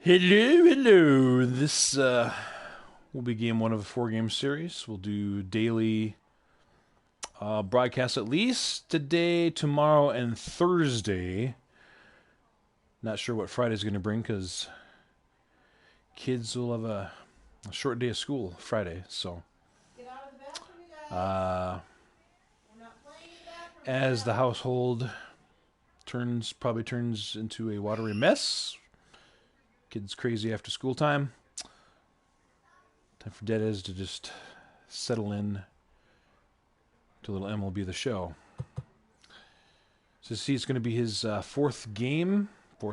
Hello, hello. This will be game one of a four-game series. We'll do daily broadcasts at least today, tomorrow, and Thursday. Not sure what Friday's going to bring because kids will have a short day of school Friday. So, uh, as the household probably turns into a watery mess, kids crazy after school time. Time for Dead to just settle in to little MLB The Show. So see, it's going to be his fourth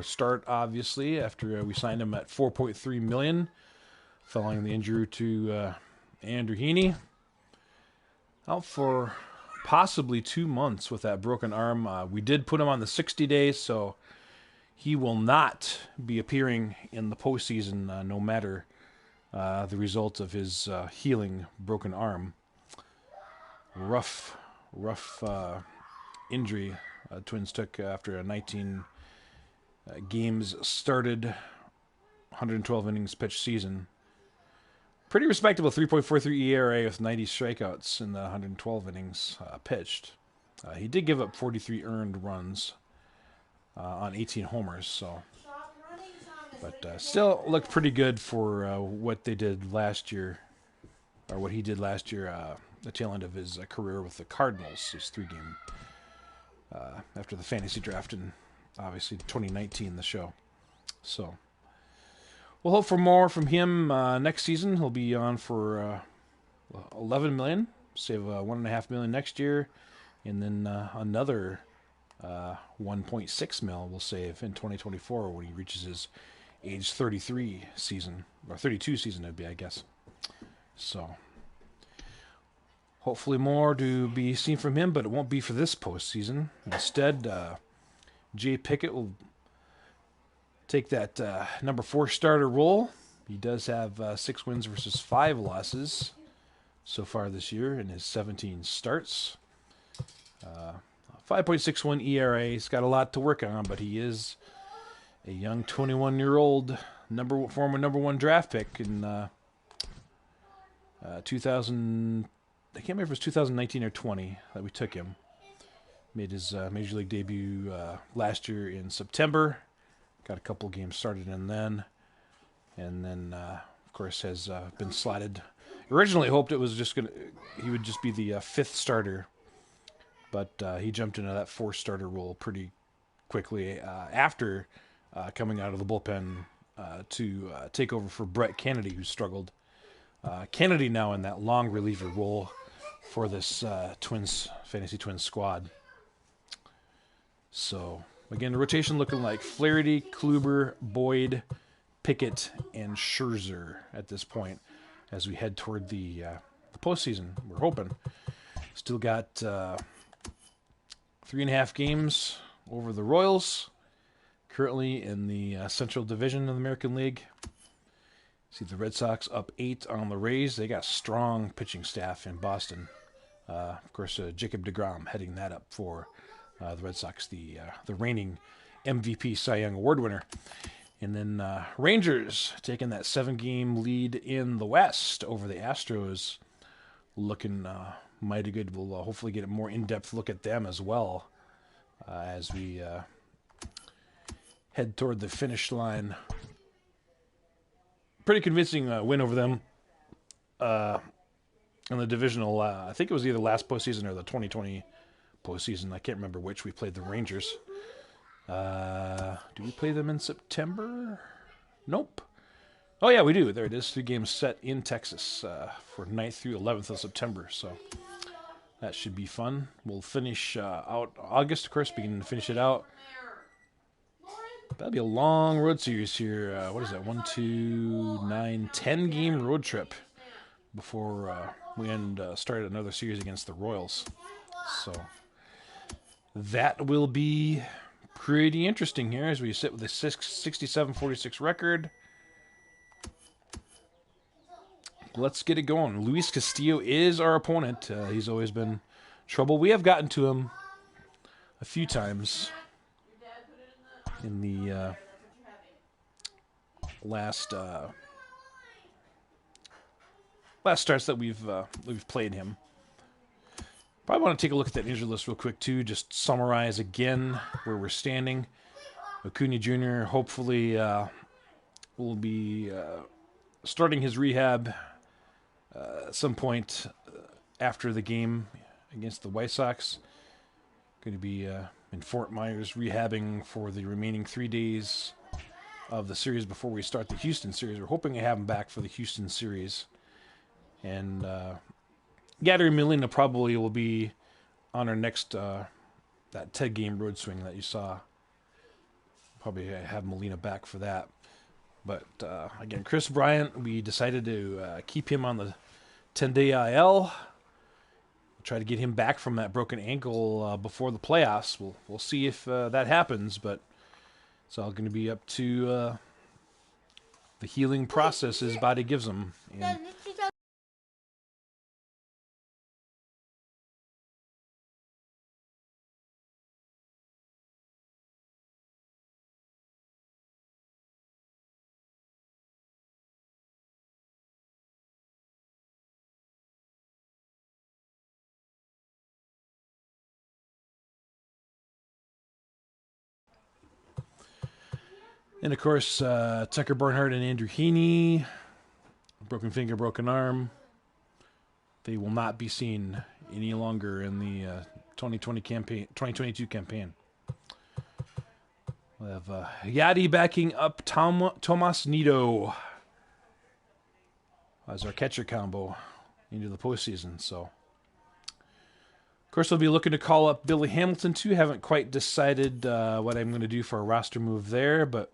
start, obviously, after we signed him at $4.3 million following the injury to Andrew Heaney. Out for possibly 2 months with that broken arm. We did put him on the 60 days, so he will not be appearing in the postseason no matter the result of his healing broken arm. Rough injury Twins took after a 19 games started, 112 innings pitched season. Pretty respectable 3.43 ERA with 90 strikeouts in the 112 innings pitched. He did give up 43 earned runs on 18 homers, but still looked pretty good for what they did last year, or what he did last year, the tail end of his career with the Cardinals, his 3-game after the fantasy draft and obviously 2019, the show. So we'll hope for more from him next season. He'll be on for $11 million, save $1.5 million next year, and then another $1.6 million we'll save in 2024 when he reaches his age 33 season, or 32 season it'd be, I guess. So hopefully more to be seen from him, but it won't be for this postseason. Instead, Jay Pickett will take that number 4 starter role. He does have 6 wins versus 5 losses so far this year in his 17 starts. 5.61 ERA. He's got a lot to work on, but he is a young 21-year-old former number 1 draft pick in 2000. I can't remember if it was 2019 or 20 that we took him. Made his Major League debut last year in September. Got a couple games started in then. And then, of course, has been slotted. Originally hoped he would just be the 5th starter. But he jumped into that 4-starter role pretty quickly after coming out of the bullpen to take over for Brett Kennedy, who struggled. Kennedy now in that long reliever role for this Fantasy Twins squad. So, again, the rotation looking like Flaherty, Kluber, Boyd, Pickett, and Scherzer at this point as we head toward the postseason. We're hoping. Still got 3.5 games over the Royals, currently in the Central Division of the American League. See the Red Sox up 8 on the Rays. They got strong pitching staff in Boston. Of course, Jacob deGrom heading that up for the Red Sox, the reigning MVP Cy Young Award winner. And then Rangers taking that 7-game lead in the West over the Astros, looking mighty good. We'll hopefully get a more in-depth look at them as well as we head toward the finish line. Pretty convincing win over them in the divisional. I think it was either last postseason or the 2020 postseason. I can't remember which. We played the Rangers. Do we play them in September? Nope. Oh, yeah, we do. There it is. 3 games set in Texas for 9th through 11th of September. So that should be fun. We'll finish out August, of course, beginning to finish it out. That'll be a long road series here. What is that? 1, 2, 9, 10-game road trip before we start another series against the Royals. So that will be pretty interesting here as we sit with a 67-46 record. Let's get it going. Luis Castillo is our opponent. He's always been trouble. We have gotten to him a few times in the last last starts that we've played him. Probably want to take a look at that injury list real quick too. Just summarize again where we're standing. Acuna Jr. hopefully will be starting his rehab at some point after the game against the White Sox. Going to be in Fort Myers rehabbing for the remaining 3 days of the series before we start the Houston series. We're hoping to have him back for the Houston series. And Yadier Molina probably will be on our next that 10-game road swing that you saw. Probably have Molina back for that. But again, Chris Bryant, we decided to keep him on the 10-day IL. Try to get him back from that broken ankle before the playoffs. We'll see if that happens, but it's all going to be up to the healing process his body gives him. And of course, Tucker Barnhart and Andrew Heaney, broken finger, broken arm. They will not be seen any longer in the 2022 campaign. We'll have Yadi backing up Tomas Nido as our catcher combo into the postseason. So, of course, we'll be looking to call up Billy Hamilton too. Haven't quite decided what I'm going to do for a roster move there, but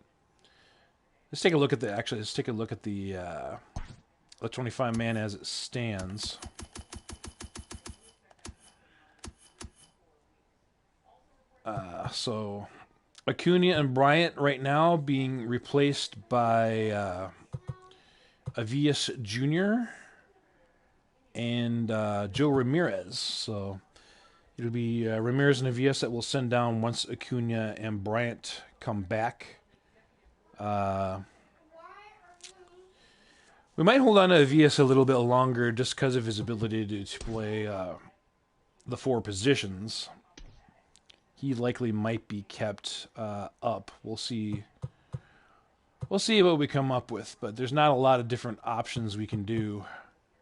let's take a look at the 25 man as it stands. So Acuna and Bryant right now being replaced by Avias Jr. and Joe Ramirez. So it'll be Ramirez and Avias that will send down once Acuna and Bryant come back. We might hold on to Avias a little bit longer just because of his ability to play the 4 positions. He likely might be kept up. We'll see. We'll see what we come up with, but there's not a lot of different options we can do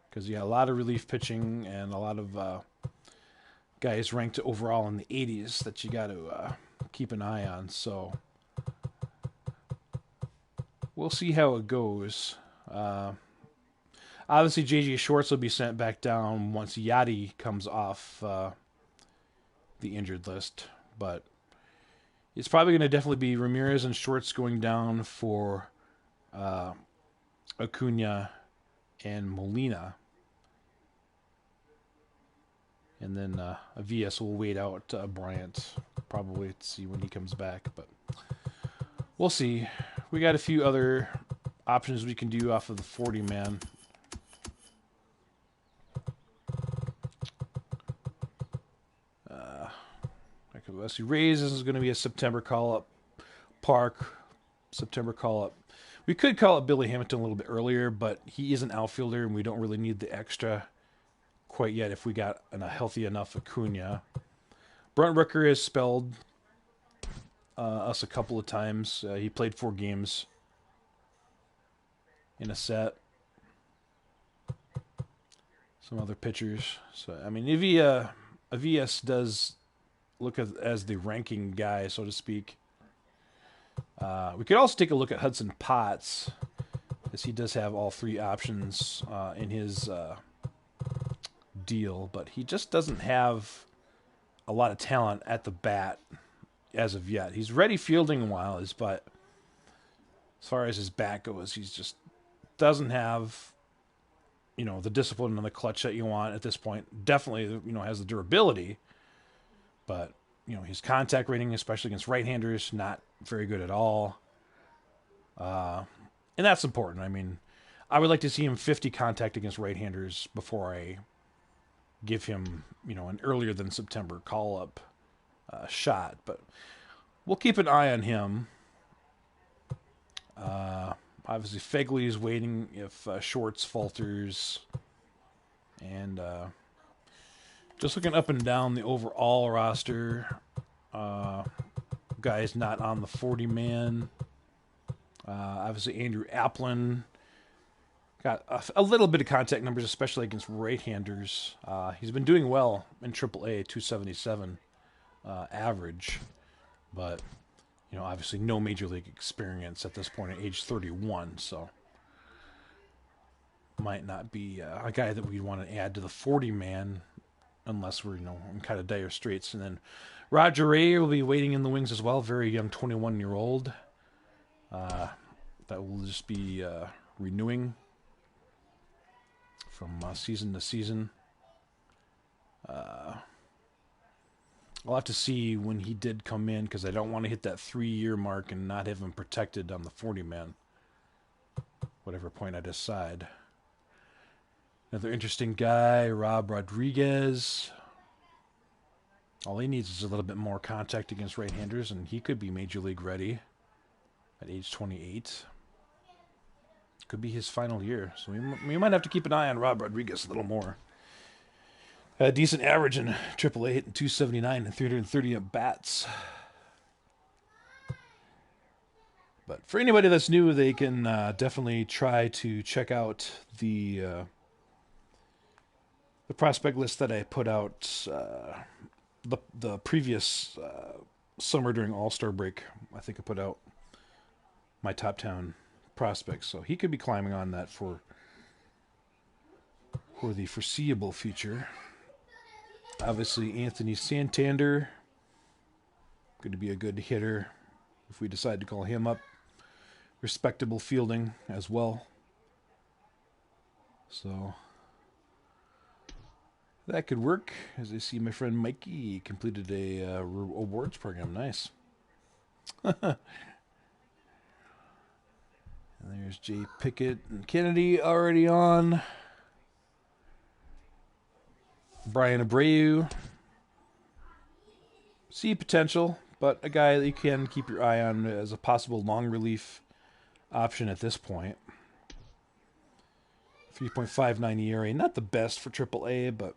because you got a lot of relief pitching and a lot of guys ranked overall in the 80s that you got to keep an eye on. So we'll see how it goes. Obviously, J.J. Schwartz will be sent back down once Yadi comes off the injured list. But it's probably going to definitely be Ramirez and Schwartz going down for Acuna and Molina. And then Avias will wait out Bryant probably to see when he comes back. But we'll see. We got a few other options we can do off of the 40-man. Let's see, Rays is going to be a September call-up. Park, September call-up. We could call up Billy Hamilton a little bit earlier, but he is an outfielder, and we don't really need the extra quite yet if we got a healthy enough Acuna. Brent Rooker has spelled us a couple of times. He played 4 games in a set. Some other pitchers. So, I mean, Avias does look as the ranking guy, so to speak. We could also take a look at Hudson Potts, as he does have all 3 options in his deal, but he just doesn't have a lot of talent at the bat as of yet. He's ready fielding wise, but as far as his bat goes, he's just doesn't have, the discipline and the clutch that you want at this point. Definitely, has the durability. But, his contact rating, especially against right-handers, not very good at all. And that's important. I mean, I would like to see him 50 contact against right-handers before I give him, an earlier than September call-up shot. But we'll keep an eye on him. Obviously, Fegley is waiting if Shorts falters. And just looking up and down the overall roster, guys not on the 40-man. Obviously, Andrew Applin got a little bit of contact numbers, especially against right-handers. He's been doing well in AAA, 277 average. But, obviously no major league experience at this point at age 31, so might not be a guy that we'd want to add to the 40-man unless we're, in kind of dire straits. And then Roger Ray will be waiting in the wings as well, very young 21-year-old. That will just be renewing from season to season. I'll have to see when he did come in because I don't want to hit that 3-year mark and not have him protected on the 40-man. Whatever point I decide. Another interesting guy, Rob Rodriguez. All he needs is a little bit more contact against right-handers, and he could be Major League ready at age 28. Could be his final year, so we might have to keep an eye on Rob Rodriguez a little more. A decent average in AAA, hitting 279 and 330 at bats. But for anybody that's new, they can definitely try to check out the prospect list that I put out the previous summer during All-Star break. I think I put out my top 10 prospects, so he could be climbing on that for the foreseeable future. Obviously, Anthony Santander, going to be a good hitter if we decide to call him up. Respectable fielding as well. So that could work. As I see my friend Mikey completed a awards program. Nice. And there's Jay Pickett and Kennedy already on. Brian Abreu. See potential, but a guy that you can keep your eye on as a possible long relief option at this point. 3.59 ERA. Not the best for AAA, but,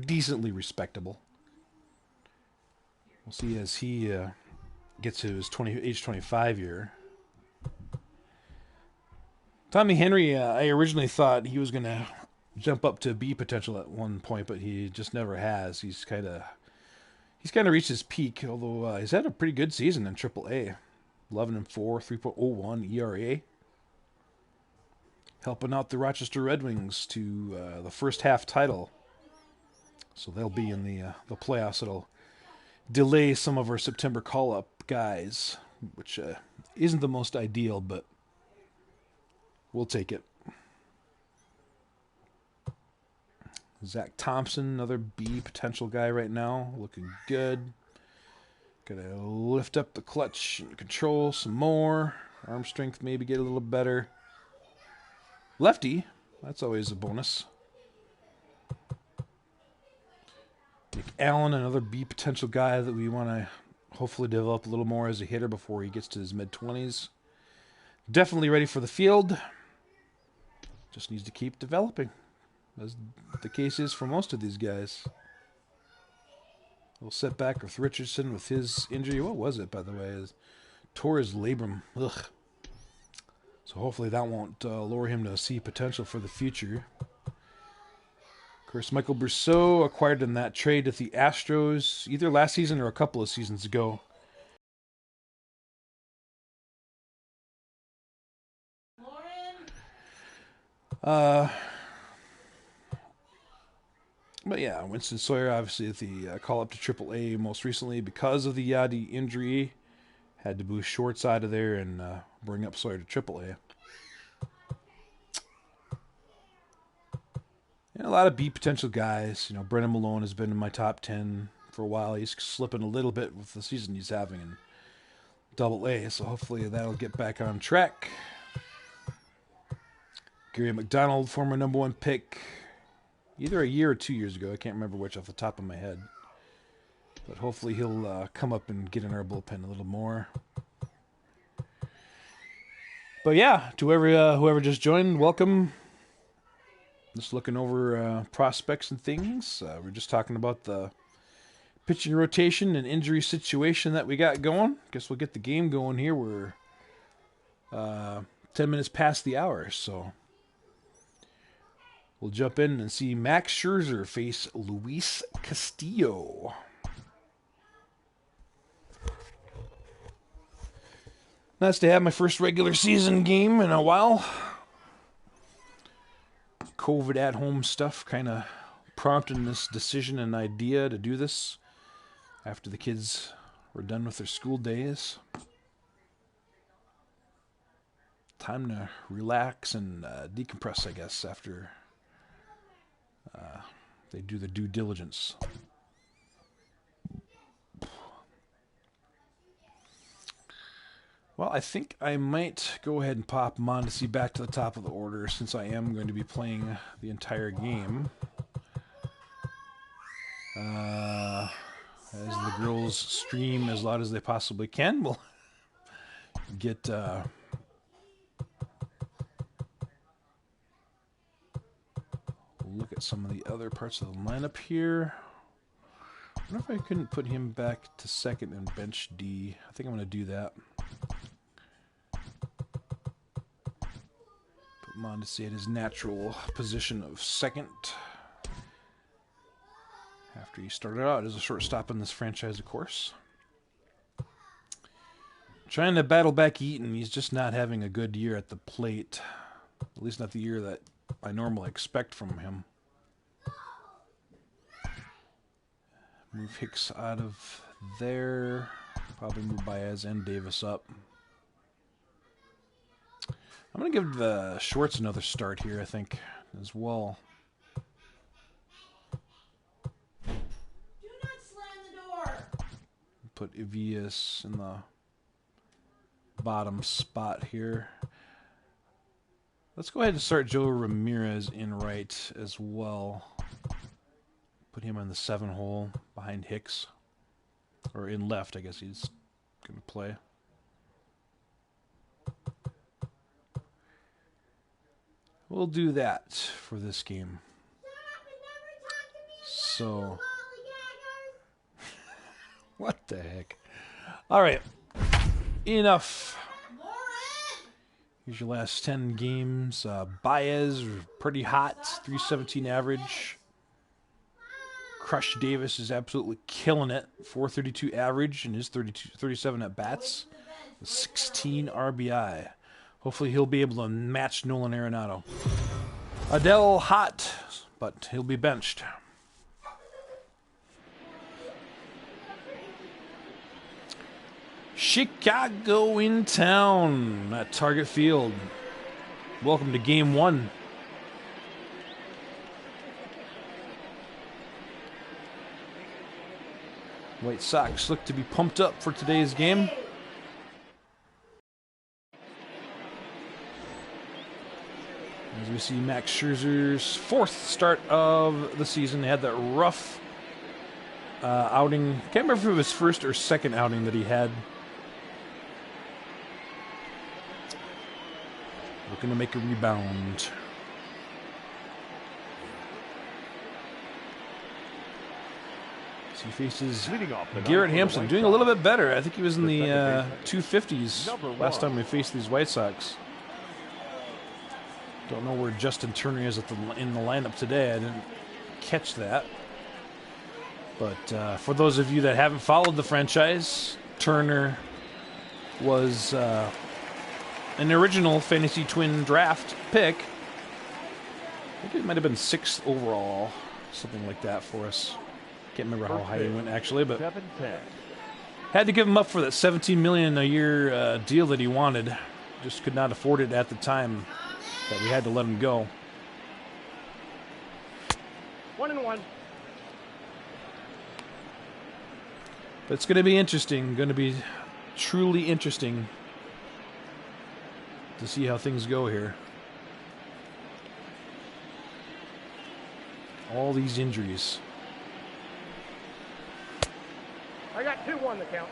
decently respectable. We'll see as he gets to his age 25 year. Tommy Henry, I originally thought he was going to jump up to B potential at one point, but he just never has. He's kind of reached his peak, although he's had a pretty good season in AAA. 11-4, 3.01 ERA. Helping out the Rochester Red Wings to the first half title. So they'll be in the playoffs. It'll delay some of our September call-up guys, which isn't the most ideal, but we'll take it. Zach Thompson, another B potential guy right now, looking good. Gotta lift up the clutch and control some more. Arm strength maybe get a little better. Lefty, that's always a bonus. Nick Allen, another B potential guy that we want to hopefully develop a little more as a hitter before he gets to his mid-20s. Definitely ready for the field. Just needs to keep developing, as the case is for most of these guys. A little setback with Richardson with his injury. What was it, by the way? Tore his labrum. Ugh. So hopefully that won't lower him to C potential for the future. Of course, Michael Brousseau acquired in that trade at the Astros either last season or a couple of seasons ago. But yeah, Winston Sawyer obviously at the call-up to AAA most recently because of the Yadi injury. Had to boost Shorts out of there and bring up Sawyer to AAA. And a lot of B potential guys. Brennan Malone has been in my top 10 for a while. He's slipping a little bit with the season he's having in AA, so hopefully that'll get back on track. Gary McDonald, former number 1 pick, either a year or 2 years ago. I can't remember which off the top of my head. But hopefully he'll come up and get in our bullpen a little more. But yeah, to whoever just joined, welcome. Just looking over prospects and things. We're just talking about the pitching rotation and injury situation that we got going. Guess we'll get the game going here. We're 10 minutes past the hour, so we'll jump in and see Max Scherzer face Luis Castillo. Nice to have my first regular season game in a while. COVID at home stuff kind of prompted this decision and idea to do this after the kids were done with their school days. Time to relax and decompress, I guess, after they do the due diligence. Well, I think I might go ahead and pop Mondesi back to the top of the order since I am going to be playing the entire game. As the girls stream as loud as they possibly can, we'll get we'll look at some of the other parts of the lineup here. I wonder if I couldn't put him back to second and bench D. I think I'm going to do that. Put Mondesi at his natural position of second. After he started out as a shortstop in this franchise, of course. Trying to battle back Eaton. He's just not having a good year at the plate. At least not the year that I normally expect from him. Move Hicks out of there. Probably move Baez and Davis up. I'm going to give Schwartz another start here, I think, as well. Put Evias in the bottom spot here. Let's go ahead and start Joe Ramirez in right as well. Put him on the 7 hole behind Hicks. Or in left, I guess he's going to play. We'll do that for this game. So... what the heck? All right. Enough. Here's your last 10 games. Baez, pretty hot. 317 average. Crush Davis is absolutely killing it. 432 average in his 37 at-bats. 16 RBI. Hopefully he'll be able to match Nolan Arenado. Adele hot, but he'll be benched. Chicago in town at Target Field. Welcome to Game 1. White Sox look to be pumped up for today's game. As we see Max Scherzer's 4th start of the season. They had that rough outing. Can't remember if it was first or second outing that he had. Looking to make a rebound. So he faces Garrett Hampson, doing a little bit better. I think he was in the 250s last time we faced these White Sox. Don't know where Justin Turner is in the lineup today. I didn't catch that. But for those of you that haven't followed the franchise, Turner was an original Fantasy Twin draft pick. I think it might have been 6th overall, something like that for us. Can't remember how high he went actually, but had to give him up for that $17 million a year deal that he wanted. Just could not afford it at the time that we had to let him go. 1-1. But it's going to be interesting. Going to be truly interesting to see how things go here. All these injuries. I got 2-1 the count.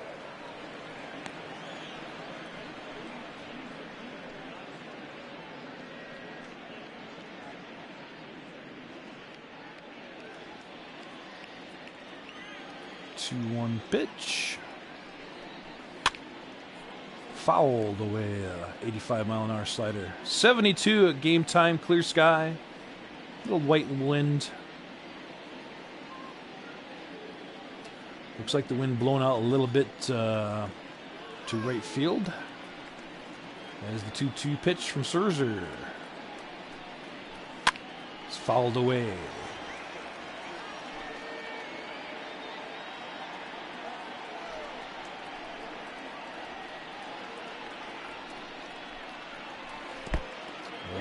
2-1 pitch. Fouled away, 85-mile-an-hour slider. 72 at game time, clear sky. Little white wind. Looks like the wind blowing out a little bit to right field. As the 2-2 pitch from Scherzer. It's fouled away.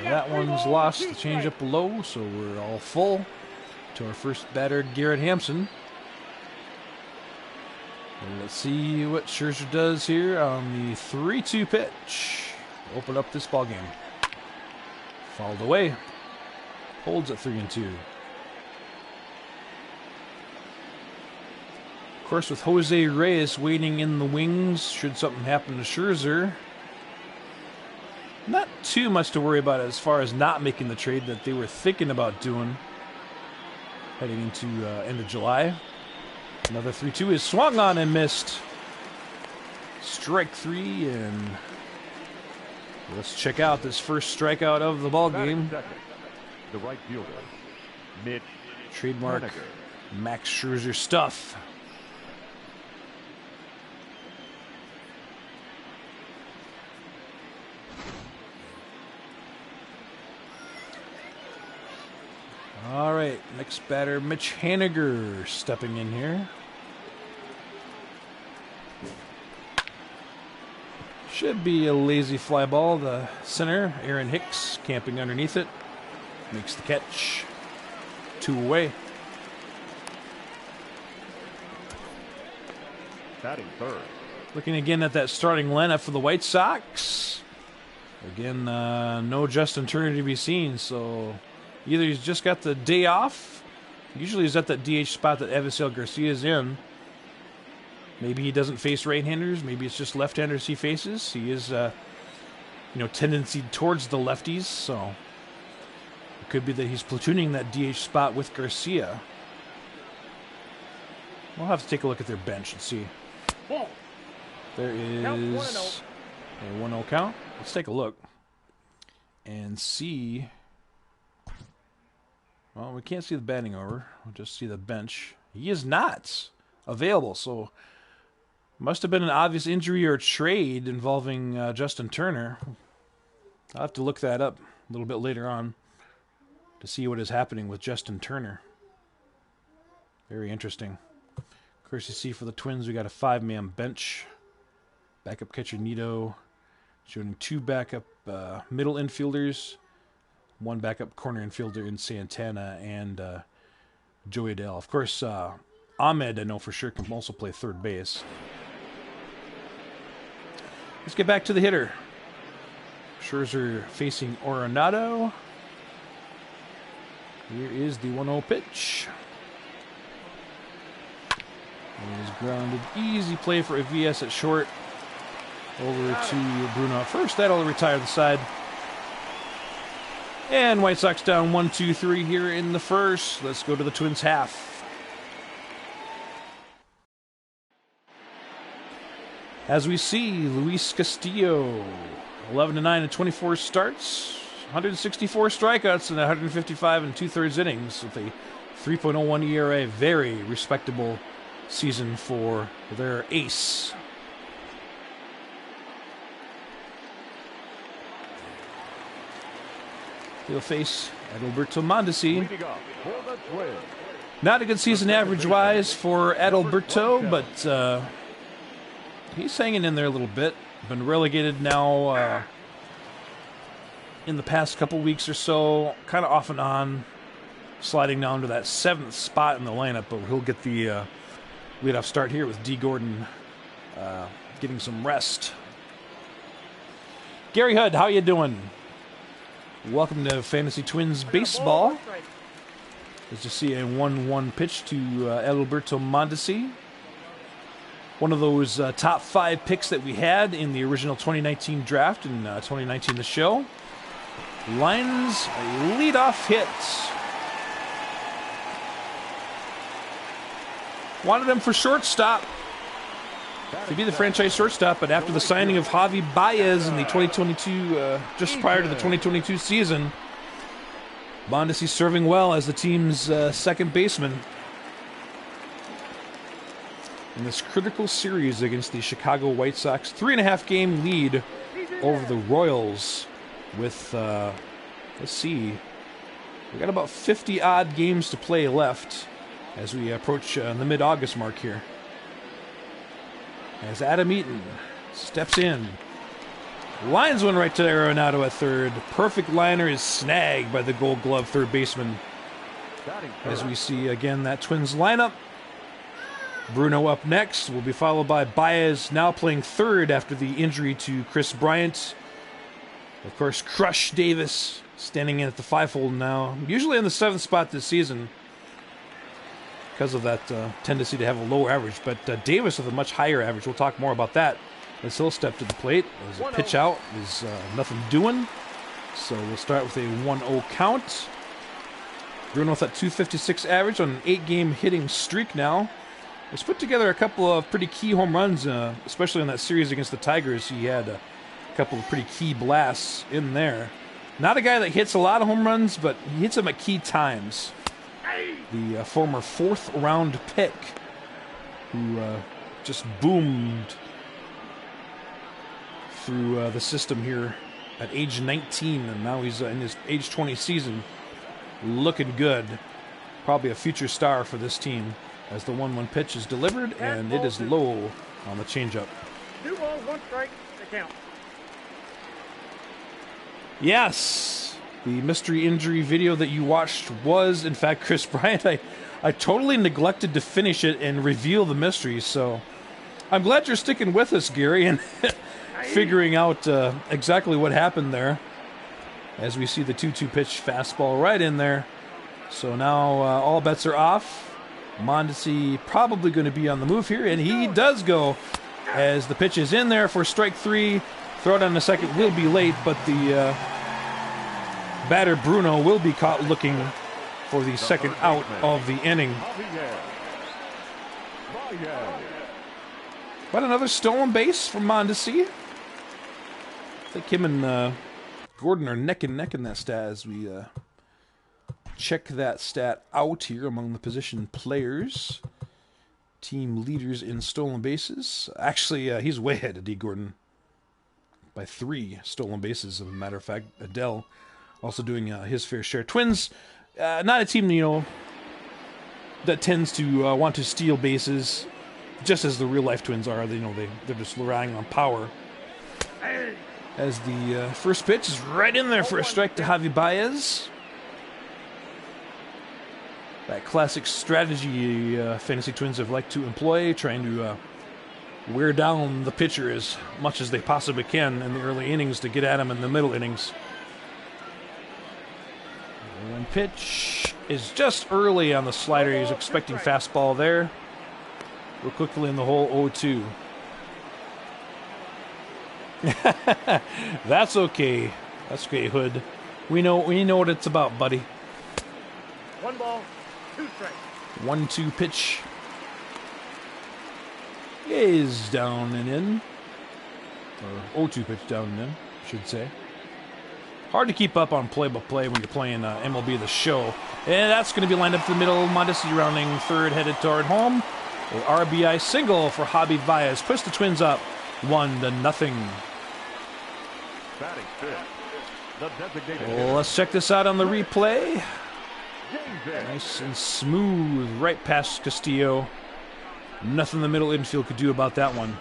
That one's lost the changeup low, so we're all full to our first batter, Garrett Hampson. And let's see what Scherzer does here on the 3-2 pitch. Open up this ball game. Fouled away. Holds at 3-2. Of course, with Jose Reyes waiting in the wings, should something happen to Scherzer, not too much to worry about as far as not making the trade that they were thinking about doing heading into end of July. Another 3-2 is swung on and missed. Strike 3, and let's check out this first strikeout of the ball game. The right fielder, Mitch Trademark Haniger. Max Scherzer stuff. All right, next batter, Mitch Haniger stepping in here. Should be a lazy fly ball. The center, Aaron Hicks, camping underneath it. Makes the catch. 2 away. Batting third. Looking again at that starting lineup for the White Sox. Again, no Justin Turner to be seen, so either he's just got the day off. Usually he's at that DH spot that Evisel Garcia is in. Maybe he doesn't face right-handers. Maybe it's just left-handers he faces. He is, tendency towards the lefties, so it could be that he's platooning that DH spot with Garcia. We'll have to take a look at their bench and see. There is a 1-0 count. Let's take a look and see. Well, we can't see the batting order. We'll just see the bench. He is not available, so must have been an obvious injury or trade involving Justin Turner. I'll have to look that up a little bit later on to see what is happening with Justin Turner. Very interesting. Of course, you see for the Twins, we got a 5-man bench. Backup catcher Nito, showing 2 backup middle infielders, 1 backup corner infielder in Santana, and Joey Adele. Of course, Ahmed, I know for sure, can also play third base. Let's get back to the hitter. Scherzer facing Arenado. Here is the 1-0 pitch. It is grounded. Easy play for Avias at short. Over to Bruno at first. That'll retire the side. And White Sox down 1-2-3 here in the first. Let's go to the Twins half. As we see, Luis Castillo, 11-9 in 24 starts, 164 strikeouts in 155 and 2/3 innings with a 3.01 ERA. Very respectable season for their ace. He'll face Adalberto Mondesi. Leading up for the Twins, Not a good season average-wise for Adalberto, but he's hanging in there a little bit. Been relegated now in the past couple weeks or so, kind of off and on, sliding down to that 7th spot in the lineup, but he'll get the leadoff start here with D. Gordon getting some rest. Gary Hood, how you doing? Welcome to Fantasy Twins Baseball. As you see a 1-1 pitch to Adalberto Mondesi. One of those top 5 picks that we had in the original 2019 draft and 2019 the show. Lines a leadoff hit. Wanted him for shortstop. To be the franchise shortstop, but after the signing of Javi Baez in the 2022, just prior to the 2022 season, Mondesi serving well as the team's second baseman in this critical series against the Chicago White Sox. 3.5 game lead over the Royals with, let's see, we got about 50 odd games to play left as we approach the mid-August mark here. As Adam Eaton steps in, lines one right to Arenado at third. Perfect liner is snagged by the Gold Glove third baseman. As we see again that Twins lineup. Bruno up next, will be followed by Baez, now playing third after the injury to Chris Bryant. Of course, Crush Davis standing in at the 5-hole now, usually in the 7th spot this season because of that tendency to have a lower average. But Davis with a much higher average. We'll talk more about that as he'll step to the plate. As a pitch out is nothing doing. So we'll start with a 1-0 count. Bruno with that 256 average on an 8-game hitting streak now. He's put together a couple of pretty key home runs, especially in that series against the Tigers. He had a couple of pretty key blasts in there. Not a guy that hits a lot of home runs, but he hits them at key times. The former 4th round pick who just boomed through the system here at age 19, and now he's in his age 20 season, looking good. Probably a future star for this team as the 1-1 pitch is delivered, and it is low on the changeup. 2 balls, 1 strike, the count. Yes, the mystery injury video that you watched was, in fact, Chris Bryant. I totally neglected to finish it and reveal the mystery, so I'm glad you're sticking with us, Gary, and figuring out exactly what happened there as we see the 2-2 pitch fastball right in there. So now all bets are off. Mondesi probably going to be on the move here, and he does go as the pitch is in there for strike 3. Throw it on the second will be late, but the batter Bruno will be caught looking for the second out of the inning. But another stolen base from Mondesi. I think him and Gordon are neck and neck in that stat as we check that stat out here among the position players. Team leaders in stolen bases. Actually, he's way ahead of D. Gordon by 3 stolen bases, as a matter of fact. Adele also doing his fair share. Twins, not a team, that tends to want to steal bases, just as the real-life Twins are. They're just relying on power. As the first pitch is right in there for a strike to Javi Baez. That classic strategy Fantasy Twins have liked to employ, trying to wear down the pitcher as much as they possibly can in the early innings to get at him in the middle innings. The one pitch is just early on the slider. He's expecting fastball there. Real quickly in the hole, 0-2. That's okay. That's okay, Hood. We know what it's about, buddy. 1 ball, 2 strikes. 1-2 pitch is down and in. Or 0-2 pitch down and in, I should say. Hard to keep up on play-by-play when you're playing MLB The Show. And that's going to be lined up to the middle. Mondesi rounding third, headed toward home. A RBI single for Javi Baez. Push the Twins up 1-0. Batting fifth, the designated Well, let's check this out on the replay. Nice and smooth, right past Castillo. Nothing the middle infield could do about that one.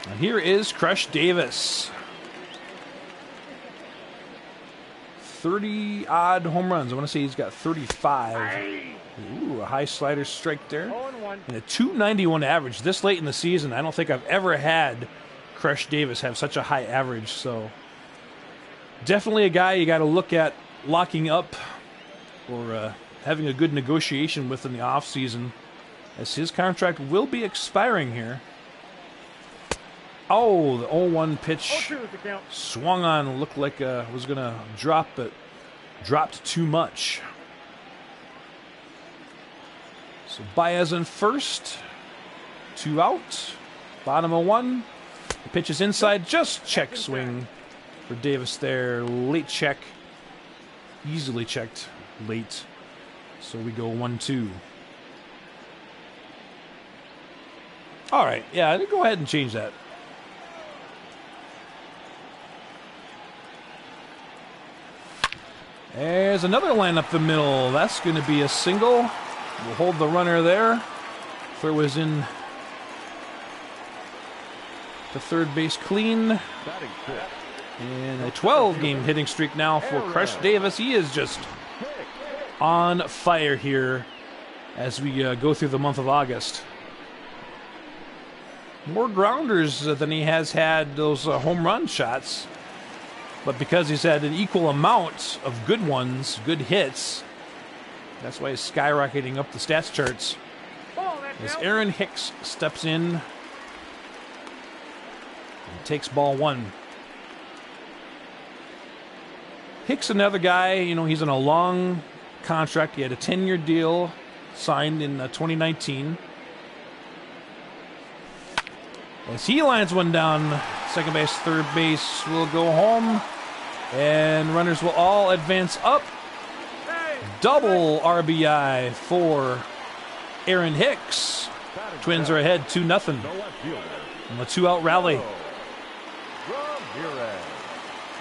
And here is Crush Davis. 30-odd home runs. I want to say he's got 35. Ooh, a high slider strike there. 0-1. And a 291 average this late in the season. I don't think I've ever had Crush Davis have such a high average. So definitely a guy you got to look at locking up or having a good negotiation with in the offseason, as his contract will be expiring here. Oh, the 0-1 pitch 0-2 is the count. swung on, looked like was going to drop, but dropped too much. So Baez in first. 2 out. Bottom of 1. The pitch is inside. Just check swing for Davis there. Late check. Easily checked late. So we go 1-2. All right. Yeah, go ahead and change that. There's another line up the middle. That's going to be a single. We'll hold the runner there. Throw is in to third base clean. And a 12-game hitting streak now for Crush Davis. He is just on fire here as we go through the month of August. More grounders than he has had those home run shots. But because he's had an equal amount of good ones, good hits, that's why he's skyrocketing up the stats charts. As Aaron Hicks steps in and takes ball 1. Hicks, another guy, he's on a long contract. He had a 10-year deal signed in 2019. As he lines one down, second base, third base will go home. And runners will all advance up. Double RBI for Aaron Hicks. Twins are ahead 2-0 on the 2-out rally.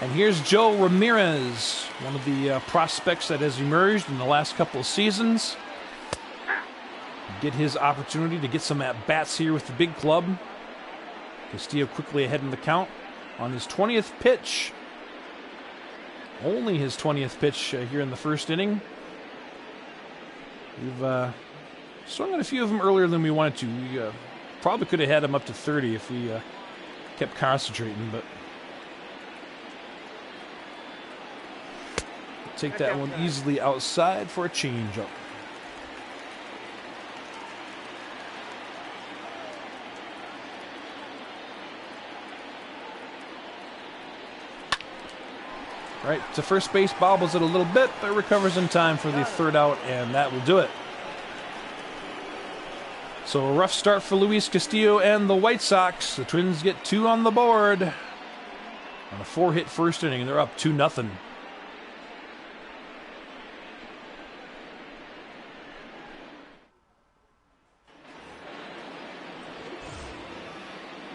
And here's Joe Ramirez, one of the prospects that has emerged in the last couple of seasons. Get his opportunity to get some at-bats here with the big club. Castillo quickly ahead in the count on his 20th pitch. Only his 20th pitch here in the first inning. We've swung at a few of them earlier than we wanted to. We probably could have had him up to 30 if we kept concentrating, but take that one easily outside for a changeup. Right to first base, bobbles it a little bit, but recovers in time for the third out, and that will do it. So a rough start for Luis Castillo and the White Sox. The Twins get 2 on the board on a 4-hit first inning, and they're up 2-0.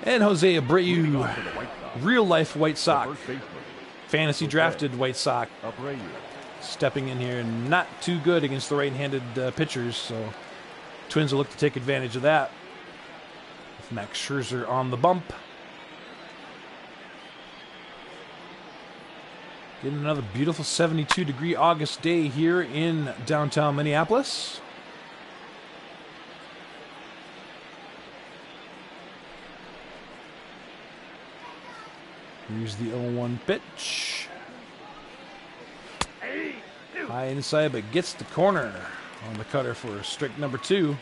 And Jose Abreu, real-life White Sox. Fantasy drafted White Sox, stepping in here, not too good against the right-handed pitchers, so Twins will look to take advantage of that. With Max Scherzer on the bump. Getting another beautiful 72-degree August day here in downtown Minneapolis. Here's the 0-1 pitch. High inside, but gets the corner on the cutter for strike number 2.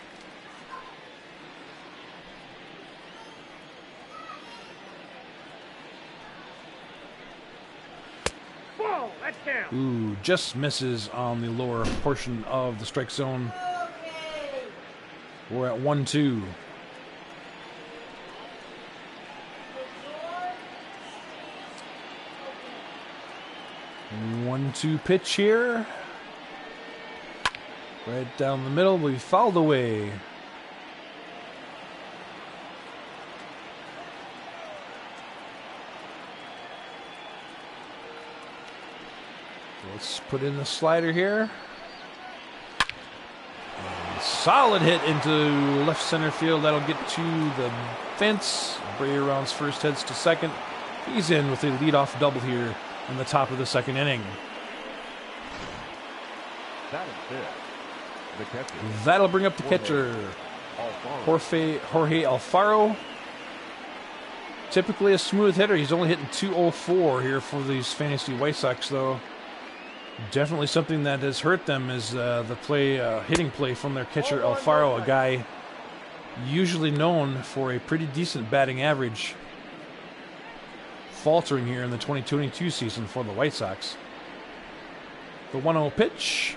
Ball, that's down. Ooh, just misses on the lower portion of the strike zone. We're at 1-2. 1-2 pitch here. Right down the middle, we fouled away. Let's put in the slider here. And solid hit into left center field. That'll get to the fence. Bray rounds first, heads to second. He's in with a leadoff double here in the top of the second inning. That'll bring up the catcher, Jorge Alfaro. Typically a smooth hitter. He's only hitting .204 here for these fantasy White Sox, though. Definitely something that has hurt them is the hitting play from their catcher Alfaro, a guy usually known for a pretty decent batting average. Faltering here in the 2022 season for the White Sox. The 1-0 pitch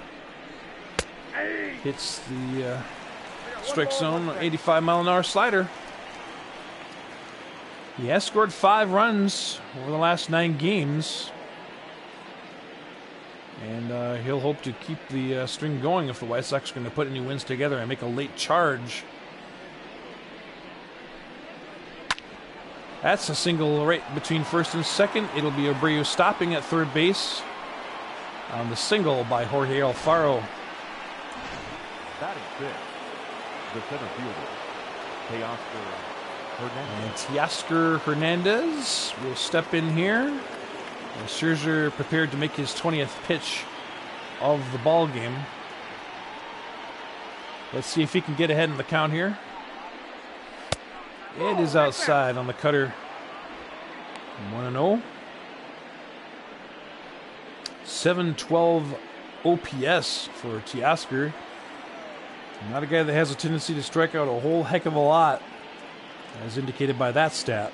hits the Strike zone, 85-mile-an-hour slider. He has scored 5 runs over the last 9 games. And he'll hope to keep the string going if the White Sox are going to put any wins together and make a late charge. That's a single right between first and second. It'll be Abreu stopping at third base on the single by Jorge Alfaro. Batting fifth, the center fielder, Teoscar Hernandez. And Teoscar Hernandez will step in here. And Scherzer prepared to make his 20th pitch of the ball game. Let's see if he can get ahead in the count here. It is outside on the cutter. 1-0. 712 OPS for Teoscar. Not a guy that has a tendency to strike out a whole heck of a lot, as indicated by that stat.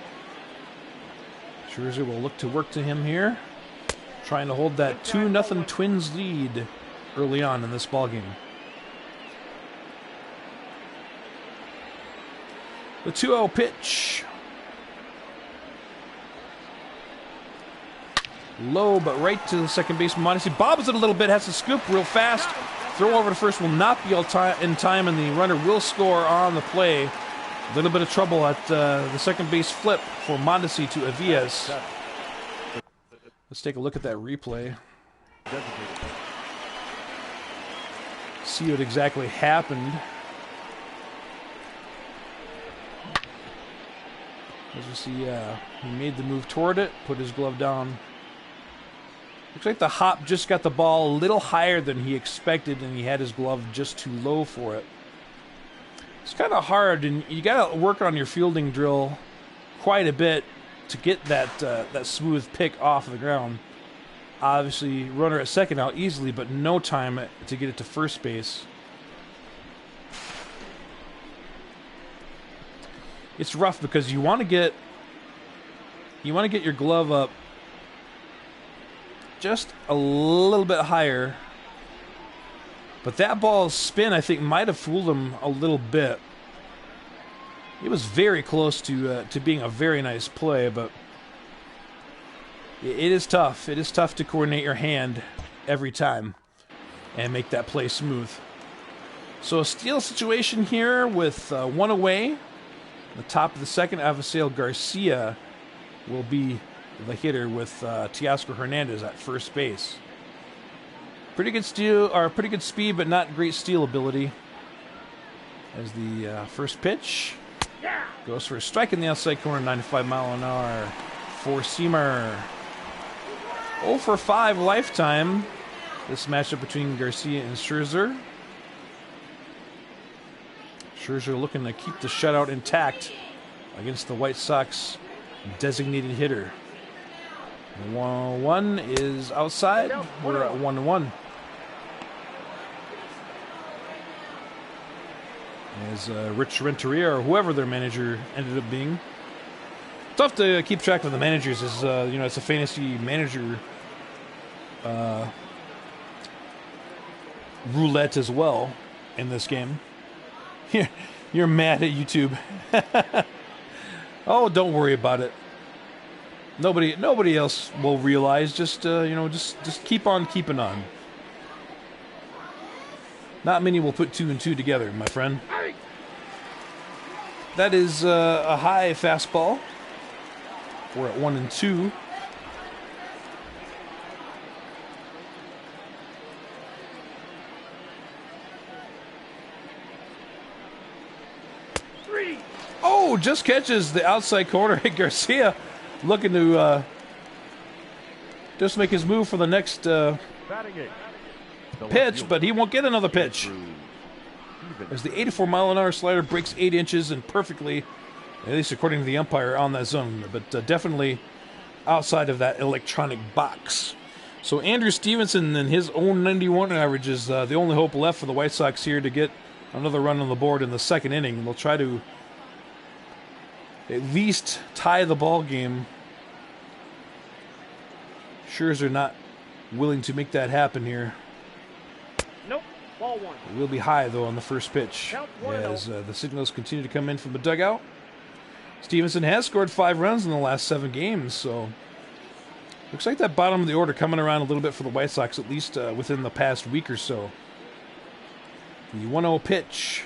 Scherzer will look to work to him here, trying to hold that 2-0 Twins lead early on in this ballgame. The 2-0 pitch. Low, but right to the second baseman. Mondesi bobbles it a little bit, has to scoop real fast. Throw over to first will not be in time, and the runner will score on the play. A little bit of trouble at the second base flip for Mondesi to Avias. Let's take a look at that replay. See what exactly happened. As you see, he made the move toward it, put his glove down. Looks like the hop just got the ball a little higher than he expected, and he had his glove just too low for it. It's kind of hard, and you got to work on your fielding drill quite a bit to get that smooth pick off the ground. Obviously, runner at second out easily, but no time to get it to first base. It's rough because you want to get your glove up just a little bit higher, but that ball's spin, I think, might have fooled him a little bit. It was very close to being a very nice play, but it is tough. It is tough to coordinate your hand every time and make that play smooth. So a steal situation here with one away. The top of the second, Avisail Garcia will be the hitter with Teoscar Hernandez at first base. Pretty good steal, or pretty good speed, but not great steal ability. As the first pitch goes for a strike in the outside corner, 95-mile-an-hour four-seamer. 0 for 5 lifetime. This matchup between Garcia and Scherzer. Scherzer looking to keep the shutout intact against the White Sox designated hitter. 1-1 is outside. We're at 1-1. As Rich Renteria, or whoever their manager ended up being. Tough to keep track of the managers, as it's a fantasy manager roulette as well in this game. You're mad at YouTube. Oh, don't worry about it. Nobody else will realize. Just keep on keeping on. Not many will put 2 and 2 together, my friend. That is a high fastball. We're at 1 and 2. Oh, just catches the outside corner. Garcia looking to just make his move for the next pitch, but he won't get another pitch. As the 84-mile-an-hour slider breaks 8 inches and perfectly, at least according to the umpire, on that zone, but definitely outside of that electronic box. So Andrew Stevenson and his own 91 average is the only hope left for the White Sox here to get another run on the board in the second inning. They'll try to at least tie the ball game. Scherzer not willing to make that happen here. Nope. Ball one. It will be high, though, on the first pitch Count 1-0. as the signals continue to come in from the dugout. Stevenson has scored 5 runs in the last 7 games, so looks like that bottom of the order coming around a little bit for the White Sox, at least within the past week or so. The 1-0 pitch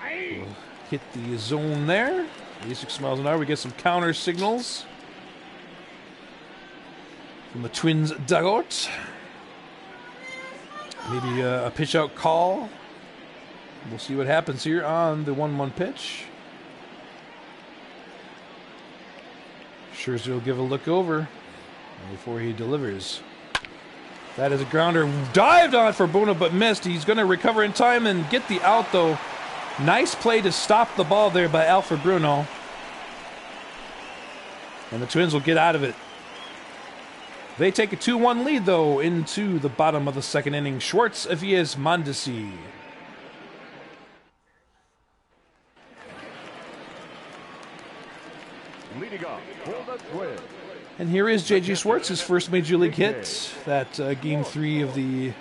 will hit the zone there. 86 miles an hour. We get some counter signals from the Twins dugout. Maybe a pitch out call. We'll see what happens here on the 1-1 pitch. Scherzer will give a look over before he delivers. That is a grounder. Dived on for Bono but missed. He's going to recover in time and get the out, though. Nice play to stop the ball there by Alfred Bruno. And the Twins will get out of it. They take a 2-1 lead, though, into the bottom of the second inning. Schwartz, Avias, Mondesi. Leading off for the Twins. And here is J.G. Schwartz, his first Major League hit. That Game 3 of the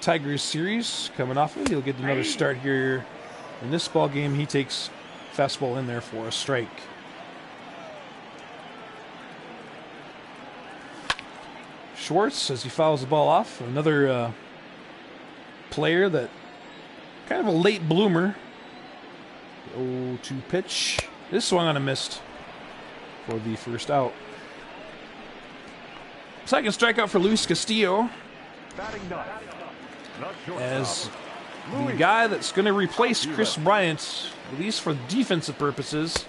Tigers series coming off it. He'll get another start here in this ball game. He takes fastball in there for a strike. Schwartz, as he fouls the ball off, another player that kind of a late bloomer. The 0-2 pitch. This swung on a missed for the first out. Second strikeout for Luis Castillo. Batting ninth. Not short As foul. the guy that's going to replace Chris Bryant, at least for defensive purposes,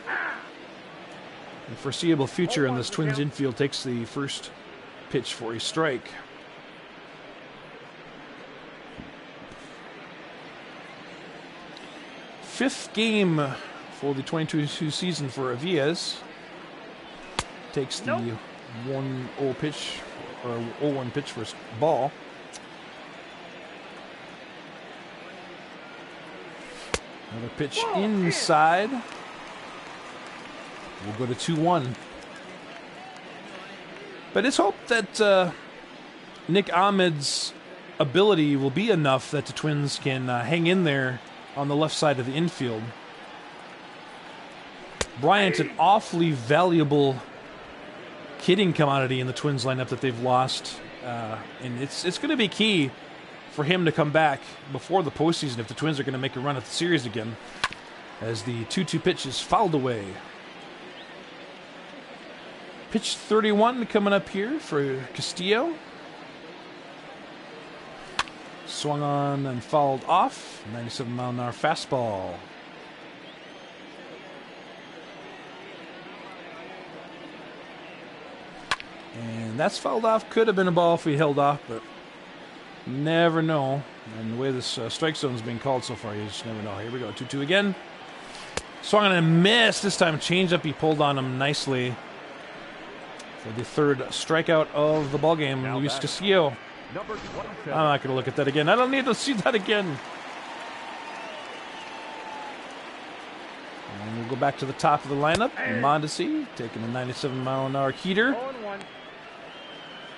the foreseeable future in this Twins infield, takes the first pitch for a strike. Fifth game for the 2022 season for Avias. Takes the 1-0 pitch, or 0-1 pitch for a ball. Another pitch inside. We'll go to 2-1. But it's hoped that Nick Ahmed's ability will be enough that the Twins can hang in there on the left side of the infield. Bryant's an awfully valuable hitting commodity in the Twins lineup that they've lost. And it's going to be key for him to come back before the postseason if the Twins are going to make a run at the series again, as the 2-2 pitch is fouled away. Pitch 31 coming up here for Castillo. Swung on and fouled off. 97-mile-an-hour fastball. And that's fouled off. Could have been a ball if he held off, but never know. And the way this strike zone is being called so far, you just never know. Here we go, 2-2 again. Swung on and missed. This time changeup, he pulled on him nicely for the third strikeout of the ballgame. Luis Castillo. Number I'm not going to look at that again. I don't need to see that again. And we'll go back to the top of the lineup. Mondesi taking a 97-mile-an-hour heater. 0-1.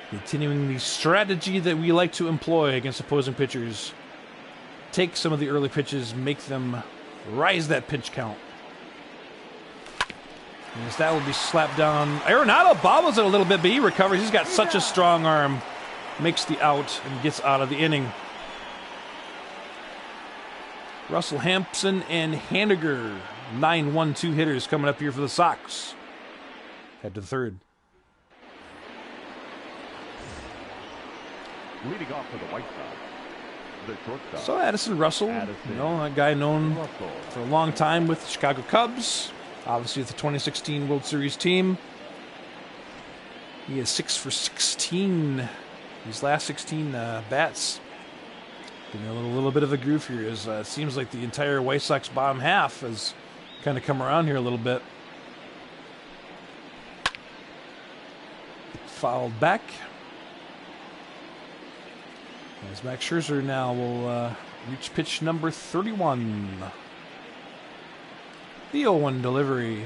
Continuing the strategy that we like to employ against opposing pitchers. Take some of the early pitches, make them rise that pitch count. As that will be slapped down. Arenado bobbles it a little bit, but he recovers. He's got such a strong arm. Makes the out and gets out of the inning. Russell Hampson and Haniger, 9-1-2 hitters coming up here for the Sox. Head to the third. leading off for the White Sox, the shortstop. So Addison Russell, you know, a guy known for a long time with the Chicago Cubs. Obviously with the 2016 World Series team. He is 6 for 16. These last 16 bats. Getting a little bit of a groove here. As it seems like the entire White Sox bottom half has kind of come around here a little bit. Fouled back. As Max Scherzer now will reach pitch number 31. The 0-1 delivery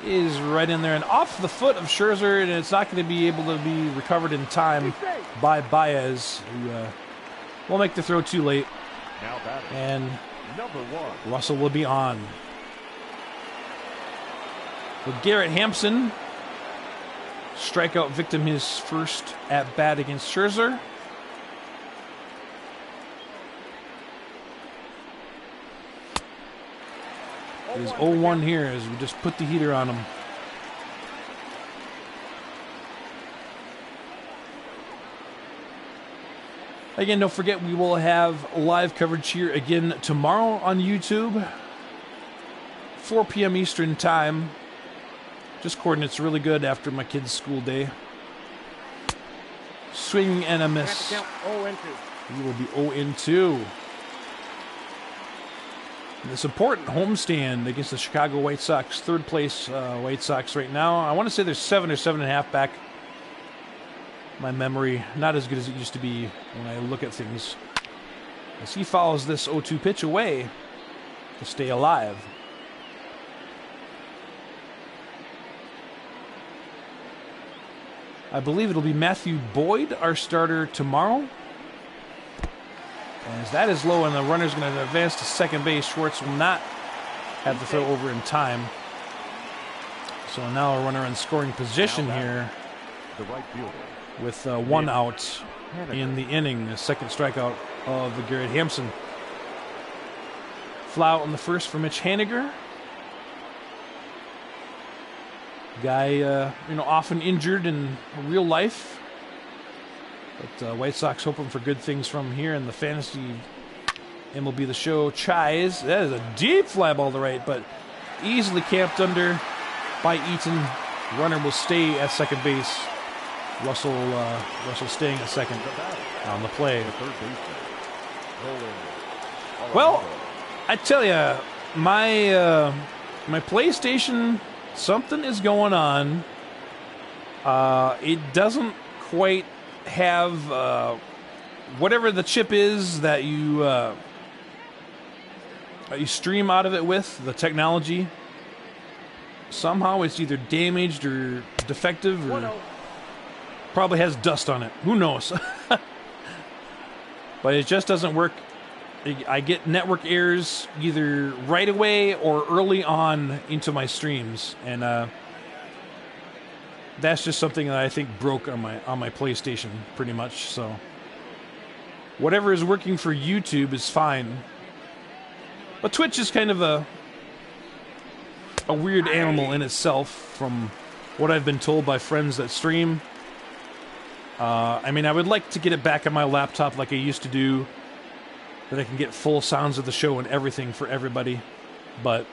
is right in there and off the foot of Scherzer, and it's not going to be able to be recovered in time by Baez, who We'll make the throw too late, Now batting. and Number 1. Russell will be on. With Garrett Hampson, strikeout victim, his first at bat against Scherzer. It is 0-1 here as we just put the heater on him. Again, don't forget we will have live coverage here again tomorrow on YouTube. 4 p.m. Eastern time. Just coordinates really good after my kids' school day. Swing and a miss. Count 0-2. We will be 0-2. This important homestand against the Chicago White Sox, third place White Sox right now. I want to say they're 7 or 7.5 back. My memory, not as good as it used to be when I look at things. As he follows this 0-2 pitch away to stay alive. I believe it'll be Matthew Boyd, our starter tomorrow. As that is low and the runner's going to advance to second base, Schwartz will not have the throw over in time. So now a runner in scoring position here The right fielder. with one out in the inning. The second strikeout of Garrett Hampson. Fly out on the first for Mitch Haniger. Guy, often injured in real life. But White Sox hoping for good things from here in the fantasy MLB The Show. Chais, that is a deep fly ball to right, but easily camped under by Eaton. Runner will stay at second base. Russell staying at second on the play. The third baseman. Rolling. Well, I tell you, my PlayStation, something is going on. It doesn't quite have whatever the chip is that you stream out of it with, the technology. Somehow it's either damaged or defective or probably has dust on it. Who knows? But it just doesn't work. I get network errors either right away or early on into my streams, and that's just something that I think broke on my PlayStation pretty much. So whatever is working for YouTube is fine, but Twitch is kind of a weird animal in itself, from what I've been told by friends that stream. I mean, I would like to get it back on my laptop like I used to do, that I can get full sounds of the show and everything for everybody. But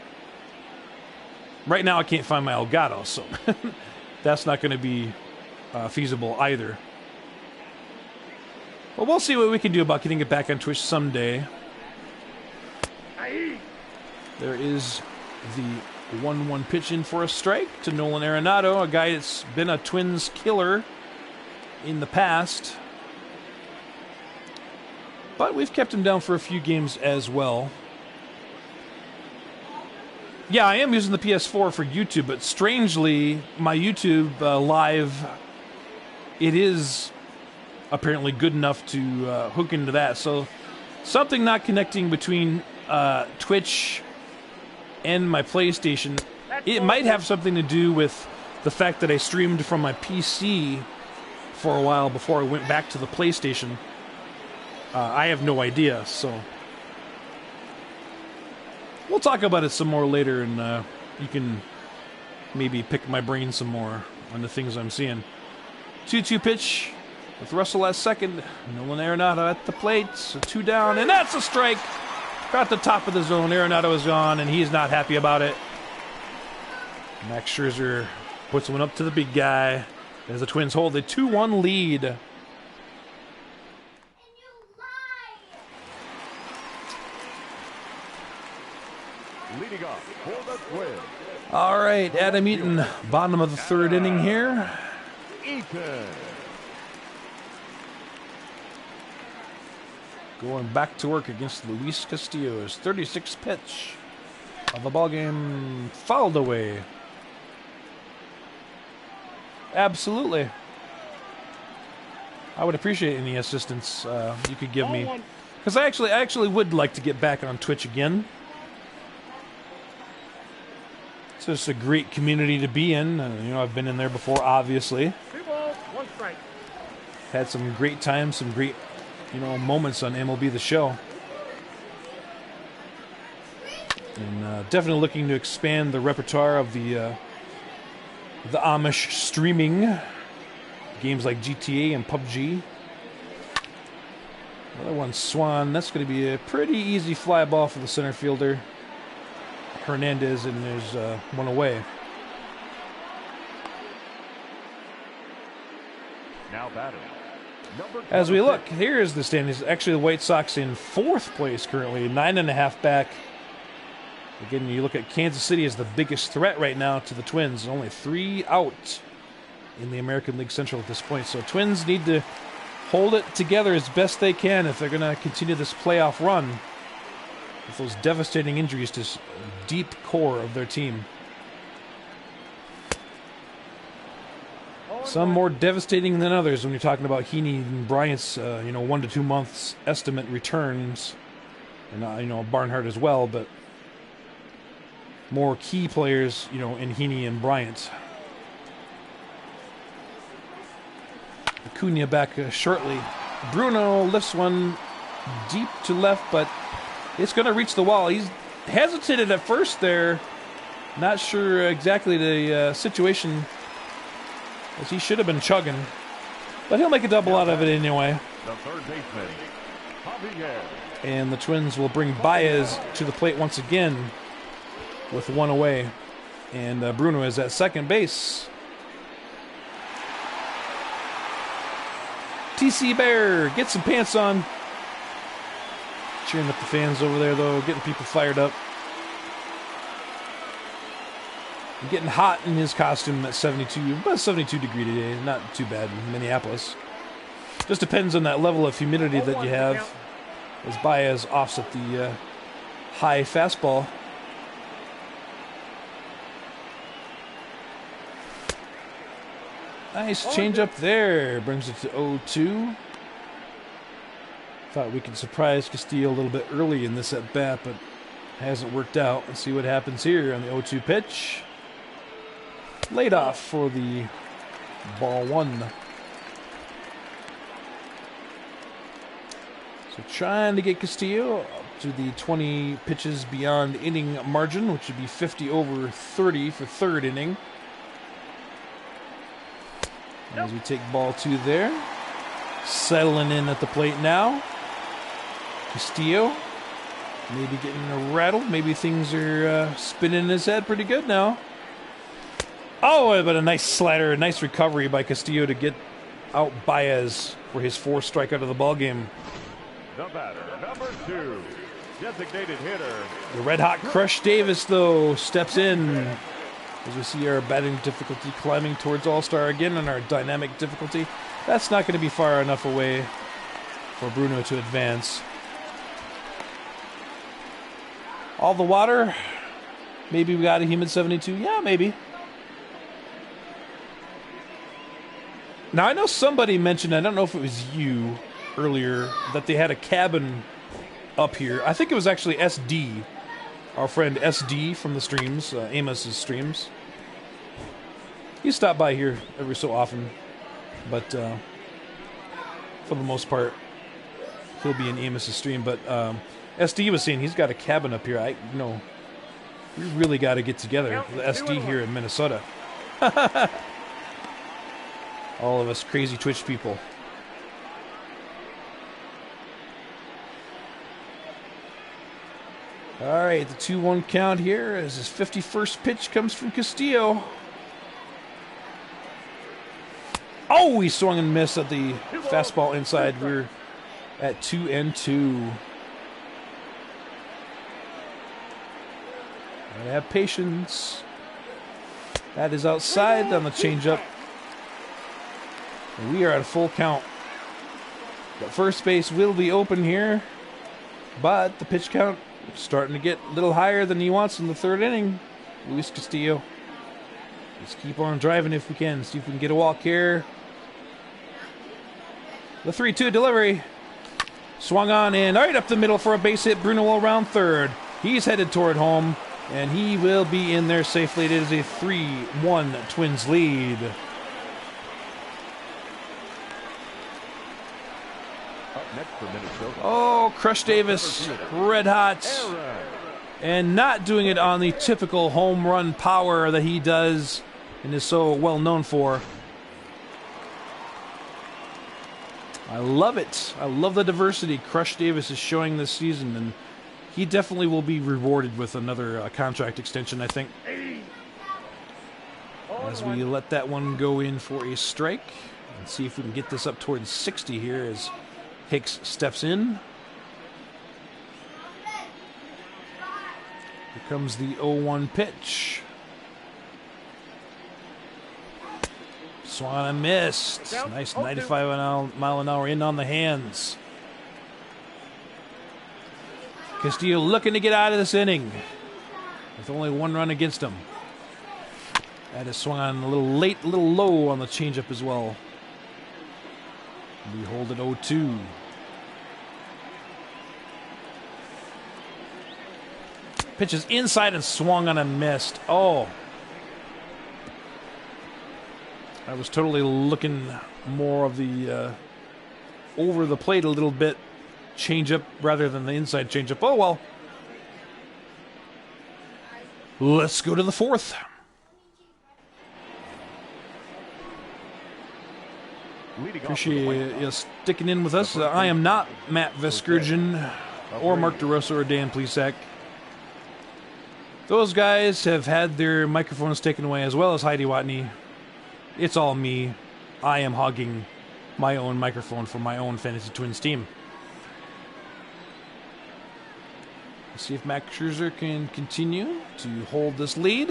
right now I can't find my Elgato, so that's not going to be feasible either. But we'll see what we can do about getting it back on Twitch someday. There is the 1-1 pitch in for a strike to Nolan Arenado, a guy that's been a Twins killer in the past. But we've kept him down for a few games as well. Yeah, I am using the PS4 for YouTube, but strangely, my YouTube live, it is apparently good enough to hook into that. So something not connecting between Twitch and my PlayStation. It might have something to do with the fact that I streamed from my PC for a while before I went back to the PlayStation. I have no idea, so we'll talk about it some more later, and you can maybe pick my brain some more on the things I'm seeing. 2-2 pitch with Russell at second. Nolan Arenado at the plate. So 2 down, and that's a strike. Got the top of the zone. Arenado is gone, and he's not happy about it. Max Scherzer puts one up to the big guy as the Twins hold a 2-1 lead. Leading off for the Twins. All right, Adam Eaton, bottom of the third inning here. Eaton. Going back to work against Luis Castillo's 36th pitch of the ballgame, fouled away. Absolutely. I would appreciate any assistance you could give Ball me, one. because I actually would like to get back on Twitch again. It's just a great community to be in. You know, I've been in there before, obviously. 2 balls, 1 strike. Had some great times, some great, you know, moments on MLB The Show. And definitely looking to expand the repertoire of the Amish streaming games like GTA and PUBG. Another one, Swan. That's going to be a pretty easy fly ball for the center fielder, Hernandez, and there's one away. Now batting. Number As we 26. look, here's the standings. Actually, the White Sox in 4th place currently, 9.5 back. Again, you look at Kansas City as the biggest threat right now to the Twins. Only 3 out in the American League Central at this point. So Twins need to hold it together as best they can if they're going to continue this playoff run with those devastating injuries to deep core of their team. Some more devastating than others when you're talking about Heaney and Bryant's, 1 to 2 months estimate returns, and Barnhart as well, but more key players, in Heaney and Bryant. Acuna back shortly. Bruno lifts one deep to left, but it's going to reach the wall. He's hesitated at first there. Not sure exactly the situation, as he should have been chugging. But he'll make a double out of it anyway. The third baseman, Javier. And the Twins will bring Baez to the plate once again with 1 away. And Bruno is at second base. TC Bear gets some pants on. Cheering up the fans over there, though, getting people fired up. And getting hot in his costume at 72, about 72 degree today. Not too bad in Minneapolis. Just depends on that level of humidity that you have, as Baez offset the high fastball. Nice change up there. Brings it to 0-2. Thought we could surprise Castillo a little bit early in this at bat, but hasn't worked out. Let's see what happens here on the 0-2 pitch. Laid off for the ball 1. So trying to get Castillo up to the 20 pitches beyond inning margin, which would be 50 over 30 for 3rd inning. As we take ball 2 there. Settling in at the plate now. Castillo maybe getting a rattle. Maybe things are spinning in his head pretty good now. Oh, but a nice slider, a nice recovery by Castillo to get out Baez for his 4th strikeout of the ball game. The batter, number 2, designated hitter. The red-hot Crush Davis, though, steps in. As we see our batting difficulty climbing towards All-Star again on our dynamic difficulty. That's not going to be far enough away for Bruno to advance. All the water. Maybe we got a humid 72. Yeah, maybe. Now, I know somebody mentioned, I don't know if it was you earlier, that they had a cabin up here. I think it was actually SD. Our friend SD from the streams, Amos's streams. He stopped by here every so often, but for the most part, he'll be in Amos's stream. But SD was saying he's got a cabin up here. We really got to get together, the SD here in Minnesota. All of us crazy Twitch people. All right, the 2-1 count here as his 51st pitch comes from Castillo. Oh, he swung and missed at the fastball inside. We're at 2-2. Gotta have patience. That is outside on the changeup. And we are at a full count. The first base will be open here, but the pitch count starting to get a little higher than he wants in the 3rd inning. Luis Castillo. Let's keep on driving if we can. See if we can get a walk here. The 3-2 delivery. Swung on and right up the middle for a base hit. Bruno will round third. He's headed toward home, and he will be in there safely. It is a 3-1 Twins lead. Up next for Minnesota. Oh, Crush Davis, red hot. And not doing it on the typical home run power that he does and is so well known for. I love it. I love the diversity Crush Davis is showing this season, and he definitely will be rewarded with another contract extension, I think. As we let that one go in for a strike, and see if we can get this up towards 60 here as Hicks steps in. Here comes the 0-1 pitch. Swung and missed. Nice 95 mile an hour in on the hands. Castillo looking to get out of this inning with only one run against him. That is swung on a little late, a little low on the changeup as well. We hold it 0-2. Pitches inside and swung on and missed. Oh. I was totally looking more of the over the plate a little bit changeup rather than the inside changeup. Oh, well. Let's go to the fourth. Appreciate you sticking in with us. I am not Matt Veskurgen or Mark DeRosa or Dan Plesac. Those guys have had their microphones taken away, as well as Heidi Watney. It's all me. I am hogging my own microphone for my own Fantasy Twins team. Let's see if Max Scherzer can continue to hold this lead.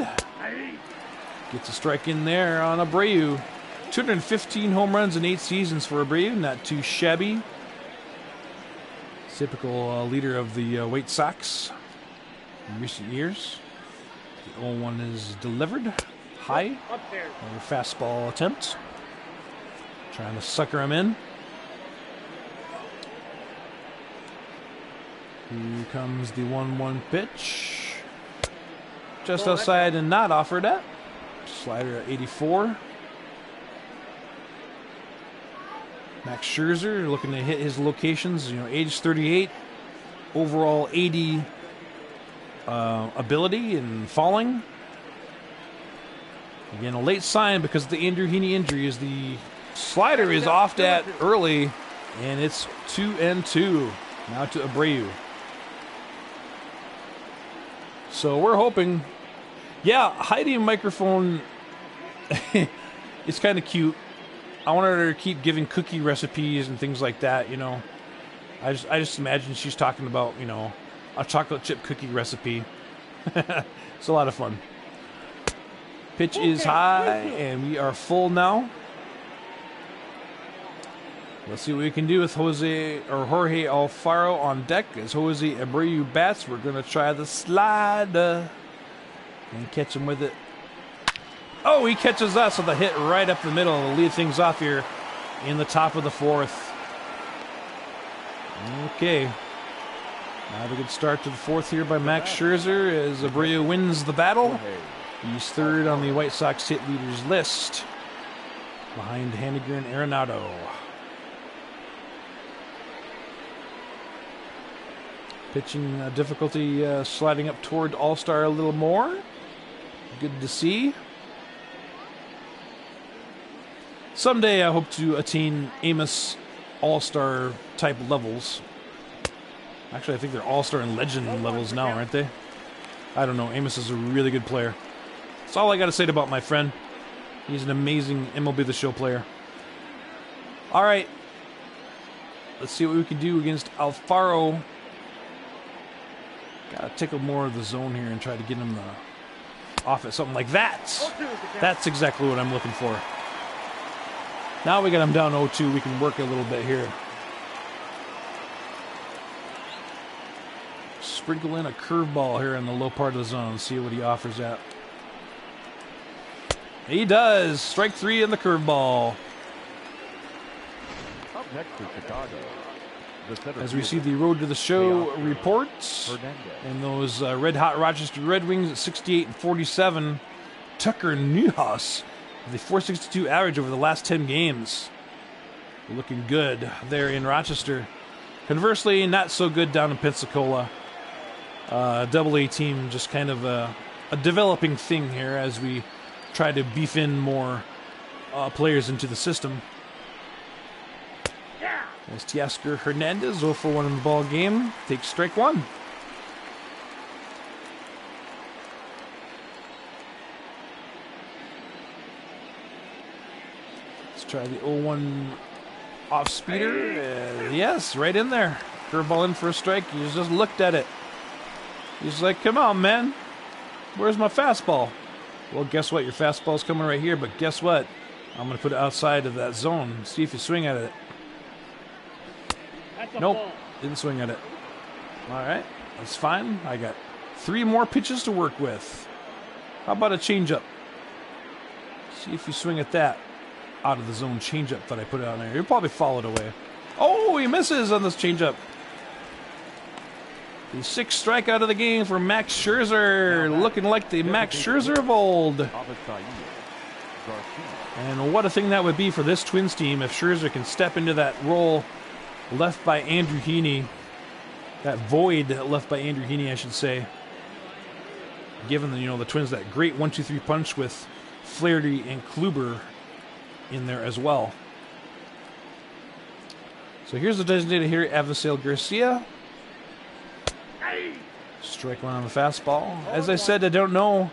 Gets a strike in there on Abreu. 215 home runs in 8 seasons for Abreu. Not too shabby. Typical leader of the White Sox in recent years. The 0-1 is delivered. High. Another fastball attempt. Trying to sucker him in. Here comes the 1-1 pitch. Just outside and not offered at. Slider at 84. Max Scherzer looking to hit his locations. You know, age 38. Overall 80 ability and falling. Again, a late sign because of the Andrew Heaney injury is the slider is off at early, and it's 2-2. Now to Abreu. So we're hoping, yeah, Heidi microphone is kind of cute. I want her to keep giving cookie recipes and things like that, you know. I just imagine she's talking about, you know, a chocolate chip cookie recipe. It's a lot of fun. Pitch is high, and we are full now. Let's see what we can do with Jorge Alfaro on deck. As Jose Abreu bats, we're going to try the slider and catch him with it. Oh, he catches us with a hit right up the middle to lead things off here in the top of the fourth. Okay. Now a good start to the fourth here by Max Scherzer as Abreu wins the battle. He's third on the White Sox hit leaders list, behind Haniger and Arenado. Pitching difficulty sliding up toward All-Star a little more. Good to see. Someday I hope to attain Amos All-Star type levels. Actually, I think they're All-Star and Legend levels now, aren't they? I don't know. Amos is a really good player. That's all I got to say about my friend. He's an amazing MLB The Show player. All right. Let's see what we can do against Alfaro. Got to tickle more of the zone here and try to get him off at something like that. That's exactly what I'm looking for. Now we got him down 0-2. We can work a little bit here. Sprinkle in a curveball here in the low part of the zone. See what he offers at. He does. Strike 3 in the curveball. Up next is Chicago. As we see the Road to the Show reports, and those red-hot Rochester Red Wings at 68-47. Tucker Newhouse, the .462 average over the last 10 games. Looking good there in Rochester. Conversely, not so good down in Pensacola. Double-A team, just kind of a developing thing here as we try to beef in more players into the system. As Teoscar Hernandez, 0 for 1 in the ball game, takes strike one. Let's try the 0-1 off speeder. Yes, right in there. Curveball in for a strike. He just looked at it. He's like, come on, man. Where's my fastball? Well, guess what? Your fastball's coming right here, but guess what? I'm going to put it outside of that zone. See if you swing at it. Nope, didn't swing at it. All right, that's fine. I got 3 more pitches to work with. How about a changeup? See if you swing at that out of the zone changeup that I put out there. He'll probably fall it away. Oh, he misses on this changeup. The 6th strikeout of the game for Max Scherzer, looking like the Max Scherzer of old. And what a thing that would be for this Twins team if Scherzer can step into that role left by Andrew Heaney, that void left by Andrew Heaney, I should say. Given the Twins that great 1-2-3 punch with Flaherty and Kluber in there as well. So here's the designated hitter, Avisail Garcia. Strike one on the fastball. As I said, I don't know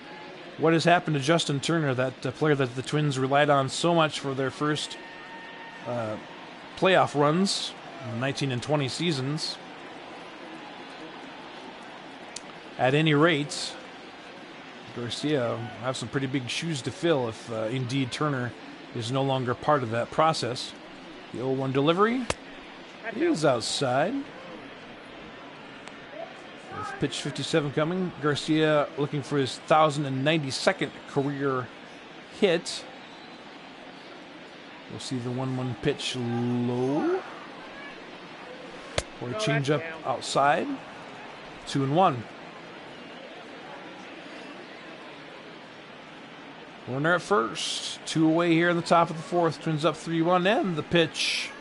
what has happened to Justin Turner, that player that the Twins relied on so much for their first playoff runs. 19 and 20 seasons. At any rate, Garcia have some pretty big shoes to fill if indeed Turner is no longer part of that process. The 0-1 delivery is outside. With pitch 57 coming, Garcia looking for his 1,092nd career hit. We'll see the 1-1 pitch low. Or a changeup outside. 2-1. Runner at first. 2 away here in the top of the 4th. Twins up 3-1. And the pitch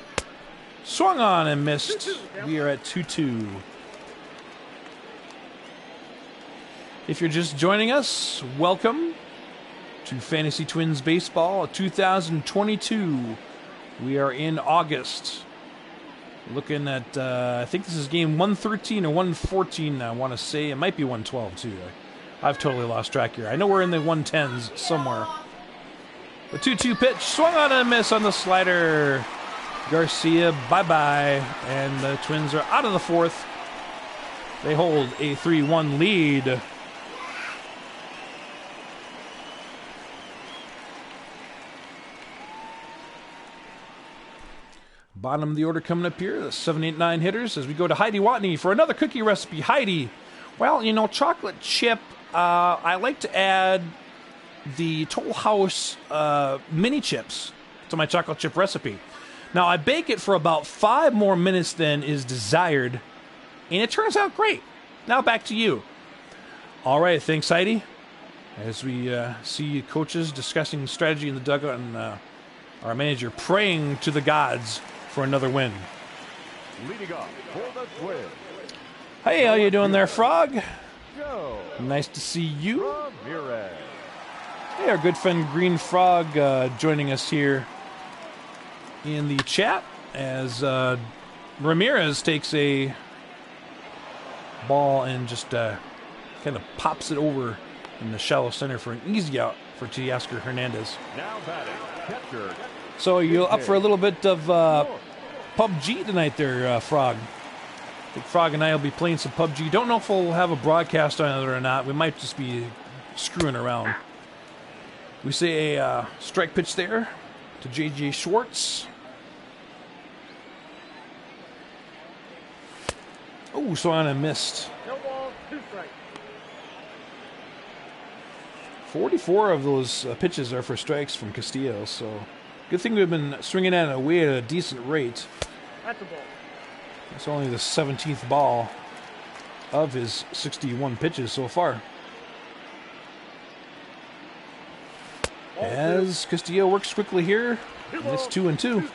swung on and missed. We are at 2-2. If you're just joining us, welcome to Fantasy Twins Baseball 2022. We are in August. Looking at, I think this is game 113 or 114, I want to say. It might be 112, too. I've totally lost track here. I know we're in the 110s somewhere. The 2-2 pitch, swung on and a miss on the slider. Garcia, bye-bye. And the Twins are out of the 4th. They hold a 3-1 lead. Bottom of the order coming up here, the 7, 8, 9 hitters, as we go to Heidi Watney for another cookie recipe. Heidi, well, chocolate chip, I like to add the Toll House mini chips to my chocolate chip recipe. Now, I bake it for about 5 more minutes than is desired, and it turns out great. Now back to you. All right, thanks, Heidi. As we see coaches discussing strategy in the dugout and our manager praying to the gods for another win. Leading off for the Twins. Hey, how you doing there, Frog? Joe Nice to see you. Ramirez. Hey, our good friend Green Frog joining us here in the chat as Ramirez takes a ball and just kind of pops it over in the shallow center for an easy out for Teoscar Hernandez. Now batting, catcher. So you're up for a little bit of PUBG tonight there, Frog. I think Frog and I will be playing some PUBG. Don't know if we'll have a broadcast on it or not. We might just be screwing around. We see a strike pitch there to J.J. Schwartz. Oh, so on and missed. No balls, 2 strikes. 44 of those pitches are for strikes from Castillo, so Good thing we've been swinging at it away at a decent rate. That's a ball. It's only the 17th ball of his 61 pitches so far. As Castillo works quickly here, and it's 2-2.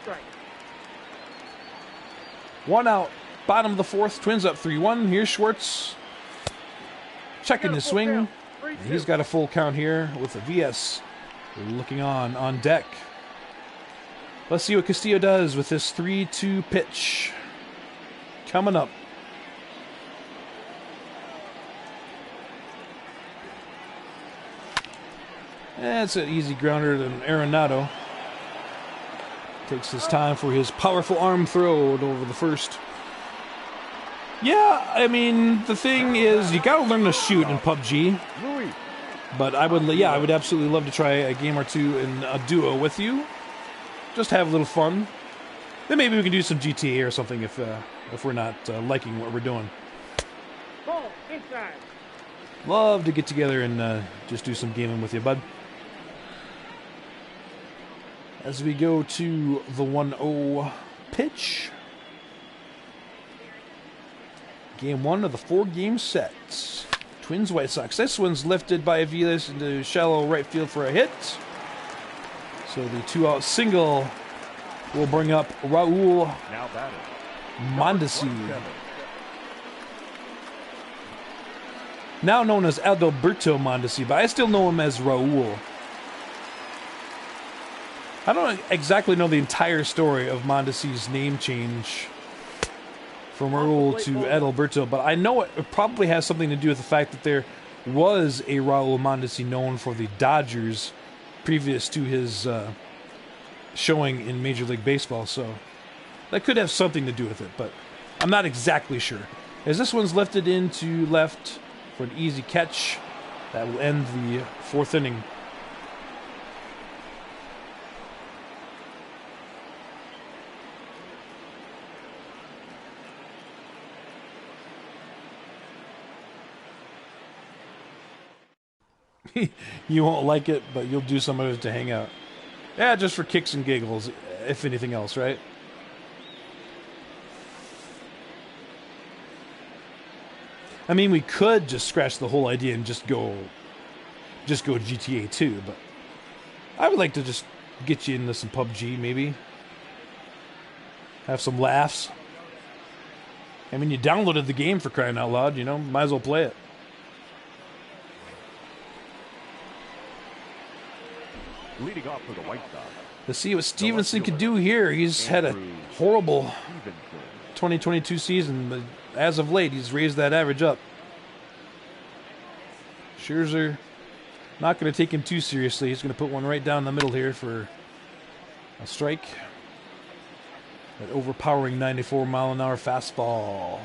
1 out, bottom of the 4th, Twins up 3-1. Here's Schwartz checking his swing. And he's got a full count here with a VS looking on deck. Let's see what Castillo does with this 3-2 pitch coming up. It's an easy grounder than Arenado. Takes his time for his powerful arm throw over the first. Yeah, I mean, the thing is, you got to learn to shoot in PUBG. But I would absolutely love to try a game or two in a duo with you. Just have a little fun. Then maybe we can do some GTA or something if we're not liking what we're doing. Ball inside. Love to get together and just do some gaming with you, bud. As we go to the 1-0 pitch. Game 1 of the 4-game set. Twins, White Sox. This one's lifted by Aviles into shallow right field for a hit. So the 2-out single will bring up Raul Mondesi. Now known as Adalberto Mondesi, but I still know him as Raul. I don't exactly know the entire story of Mondesi's name change from Raul to Adalberto, but I know it probably has something to do with the fact that there was a Raul Mondesi known for the Dodgers previous to his showing in Major League Baseball, so that could have something to do with it, but I'm not exactly sure. As this one's lifted into left for an easy catch, that will end the 4th inning. You won't like it, but you'll do some of it to hang out. Yeah, just for kicks and giggles, if anything else, right? I mean, we could just scratch the whole idea and just go GTA 2, but I would like to just get you into some PUBG, maybe. Have some laughs. I mean, you downloaded the game, for crying out loud, you know, might as well play it. Leading off for the White Sox. Let's see what Stevenson can do here. He's had a horrible 2022 season, but as of late, he's raised that average up. Scherzer, not going to take him too seriously. He's going to put one right down the middle here for a strike. That overpowering 94-mile-an-hour fastball.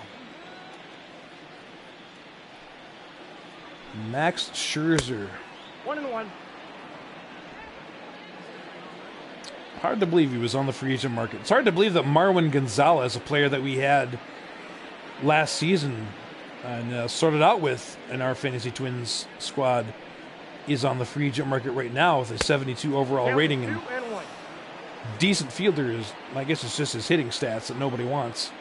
Max Scherzer. 1-1. Hard to believe he was on the free agent market. It's hard to believe that Marwin Gonzalez, a player that we had last season and started out with in our Fantasy Twins squad, is on the free agent market right now with a 72 overall rating and decent fielder. I guess it's just his hitting stats that nobody wants.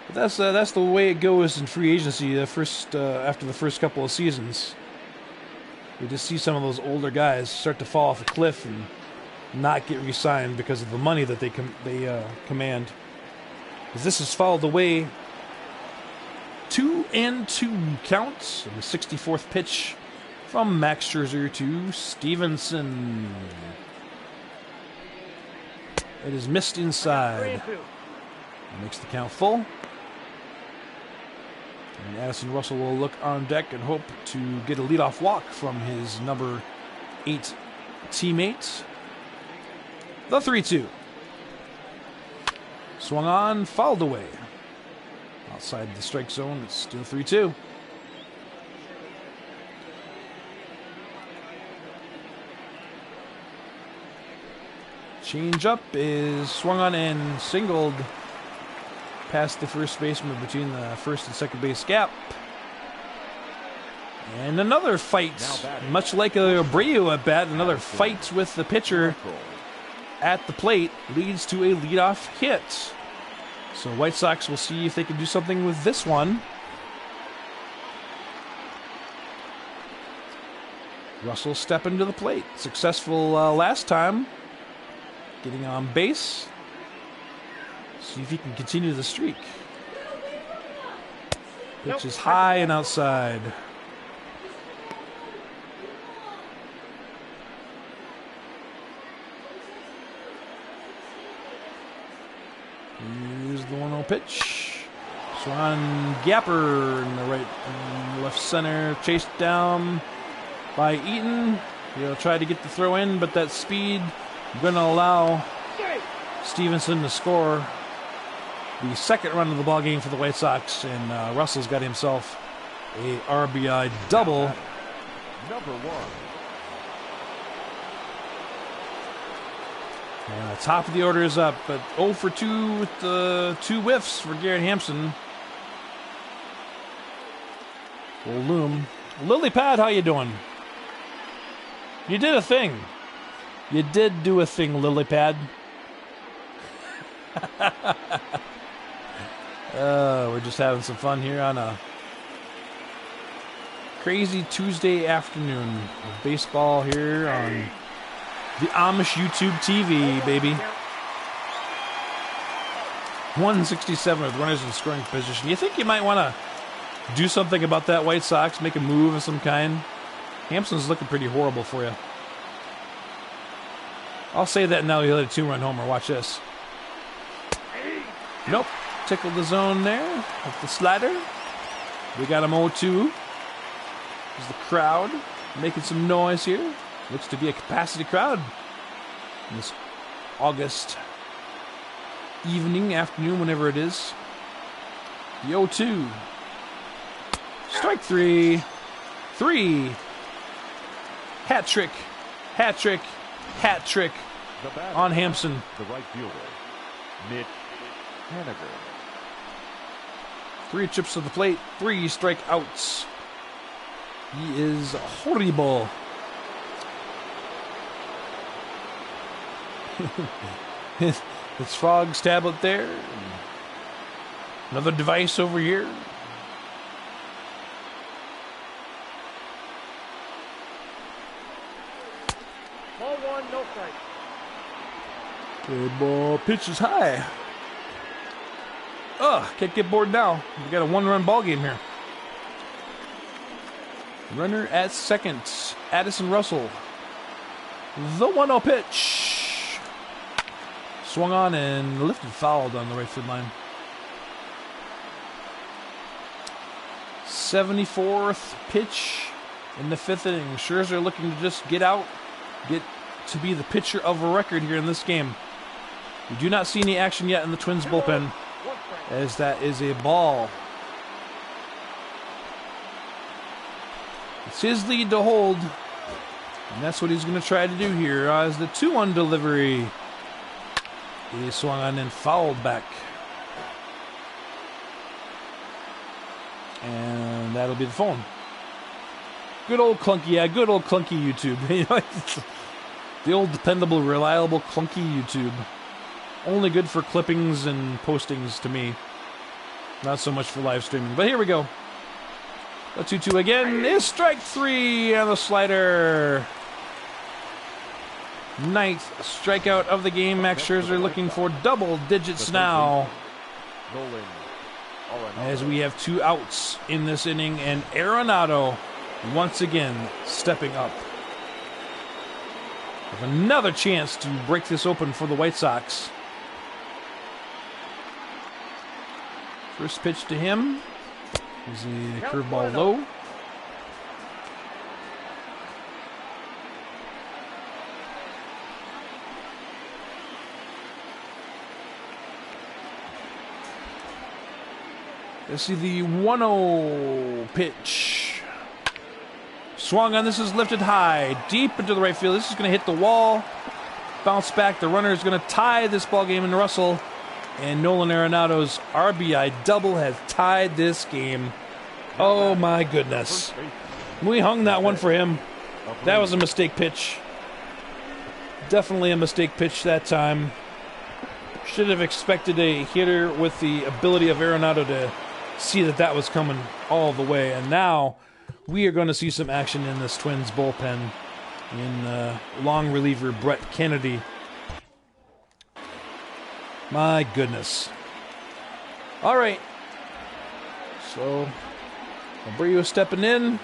But that's the way it goes in free agency. After the first couple of seasons. We just see some of those older guys start to fall off a cliff and not get re-signed because of the money that they command. As this is fouled away, 2-2 counts, and the 64th pitch from Max Scherzer to Stevenson. It is missed inside. Makes the count full. And Addison Russell will look on deck and hope to get a leadoff walk from his number 8 teammate. The 3-2. Swung on, fouled away. Outside the strike zone, it's still 3-2. Change up is swung on and singled past the first baseman between the first and second base gap. And another fight, much like a Abreu at bat, another fight with the pitcher at the plate leads to a leadoff hit. So White Sox will see if they can do something with this one. Russell stepping to the plate. Successful last time, getting on base. See if he can continue the streak. Pitch is high and outside. Here's the 1-0 pitch. Swan Gapper in the right and left center. Chased down by Eaton. He'll try to get the throw in, but that speed going to allow Stevenson to score the second run of the ball game for the White Sox, and Russell's got himself a RBI double. Number 1. And the top of the order is up, but 0 for 2 with the 2 whiffs for Garrett Hampson. Will loom. Lily Pad, how you doing? You did a thing. You did do a thing, Lily Pad. We're just having some fun here on a crazy Tuesday afternoon of baseball here on the Amish YouTube TV, baby. 167 with runners in scoring position. You think you might want to do something about that, White Sox? Make a move of some kind? Hampson's looking pretty horrible for you. I'll say that now. He'll hit a 2-run homer. Watch this. Nope. Tickled the zone there with the slider. We got him 0-2. There's the crowd making some noise here. Looks to be a capacity crowd this August evening, afternoon, whenever it is. The 0-2. Strike 3. 3. Hat trick. Hat trick. Hat trick on Hampson. The right fielder, Mitch Haniger. 3 trips to the plate, 3 strikeouts. He is horrible. It's Frog's tablet there. Another device over here. Ball 1, no strike. Good ball. Pitch is high. Can't get bored now. We got a 1-run ball game here. Runner at second. Addison Russell. The 1-0 pitch. Swung on and lifted fouled on the right field line. 74th pitch in the 5th inning. Scherzer looking to just get out, get to be the pitcher of a record here in this game. We do not see any action yet in the Twins bullpen, as that is a ball. It's his lead to hold, and that's what he's going to try to do here as the 2-1 delivery. He swung on and fouled back. And that'll be the phone. Good old clunky, yeah, good old clunky YouTube. You know, the old dependable, reliable, clunky YouTube. Only good for clippings and postings to me. Not so much for live streaming. But here we go. The 2-2 again is strike 3 on the slider. 9th strikeout of the game. Max Scherzer looking for double digits now, as we have 2 outs in this inning, and Arenado once again stepping up with another chance to break this open for the White Sox. First pitch to him is a curveball low. Let's see the 1-0 pitch. Swung on. This is lifted high, deep into the right field. This is going to hit the wall. Bounce back. The runner is going to tie this ball game into Russell. And Nolan Arenado's RBI double has tied this game. Oh my goodness. We hung that one for him. That was a mistake pitch. Definitely a mistake pitch that time. Should have expected a hitter with the ability of Arenado to see that that was coming all the way. And now we are going to see some action in this Twins bullpen in long reliever Brett Kennedy. My goodness. All right. So Abreu stepping in.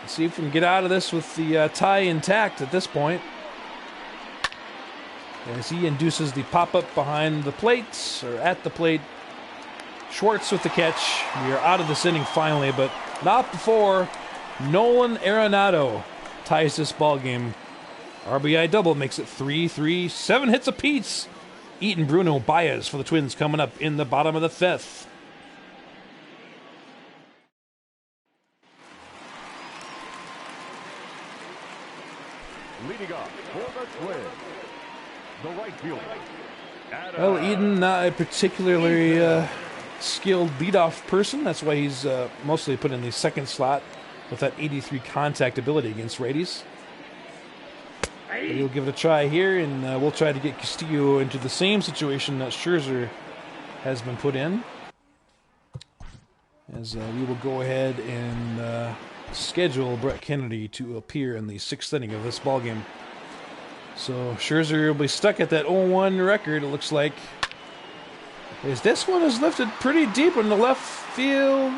Let's see if we can get out of this with the tie intact at this point. As he induces the pop-up behind the plate, or at the plate. Schwartz with the catch. We are out of this inning finally, but not before Nolan Arenado ties this ball game. RBI double makes it 3-3, 7 hits apiece. Eaton, Bruno, Baez for the Twins coming up in the bottom of the fifth. Leading up for the Twins, the right fielder. Well, Eden, not a particularly skilled leadoff person. That's why he's mostly put in the second slot with that 83 contact ability against righties. But he'll give it a try here, and we'll try to get Castillo into the same situation that Scherzer has been put in. As we will go ahead and schedule Brett Kennedy to appear in the sixth inning of this ballgame. So Scherzer will be stuck at that 0-1 record, it looks like. As this one is lifted pretty deep in the left field.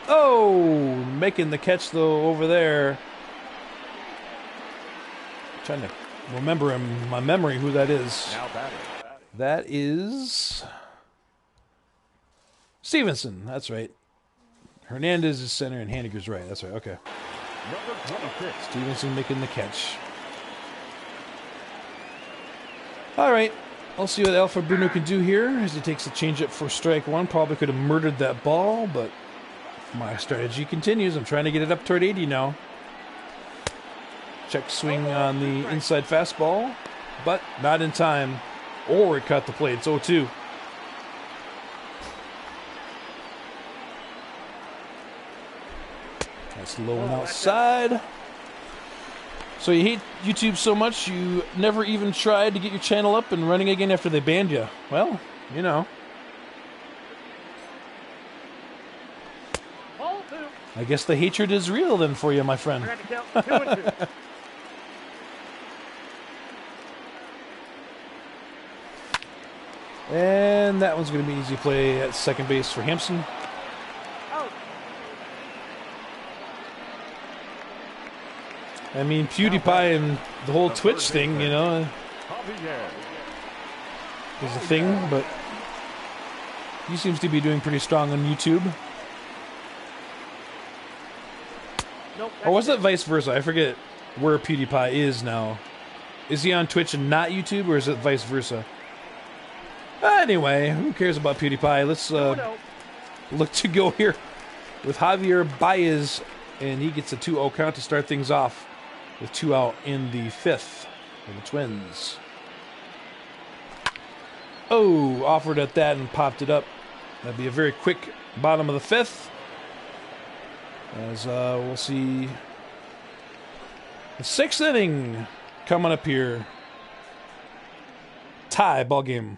Oh, making the catch, though, over there. Trying to remember in my memory who that is. That is Stevenson, that's right. Hernandez is center and Haniger's right. That's right, okay. Number 26. Stevenson making the catch. All right, I'll see what Alfred Bruno can do here as he takes a changeup for strike one. Probably could have murdered that ball, but my strategy continues. I'm trying to get it up toward 80 now. Check swing on the inside fastball, but not in time. Or it caught the plate. It's 0-2. That's low and outside. So you hate YouTube so much you never even tried to get your channel up and running again after they banned you. Well, you know. I guess the hatred is real then for you, my friend. And that one's going to be an easy play at second base for Hampson. I mean, PewDiePie and the whole Twitch thing, you know, is a thing, but he seems to be doing pretty strong on YouTube. Or was it vice versa? I forget where PewDiePie is now. Is he on Twitch and not YouTube, or is it vice versa? Anyway, who cares about PewDiePie? Let's look to go here with Javier Baez, and he gets a 2-0 count to start things off with 2 out in the fifth for the Twins. Oh, offered at that and popped it up. That'd be a very quick bottom of the fifth. As we'll see the sixth inning coming up here. Tie ball game.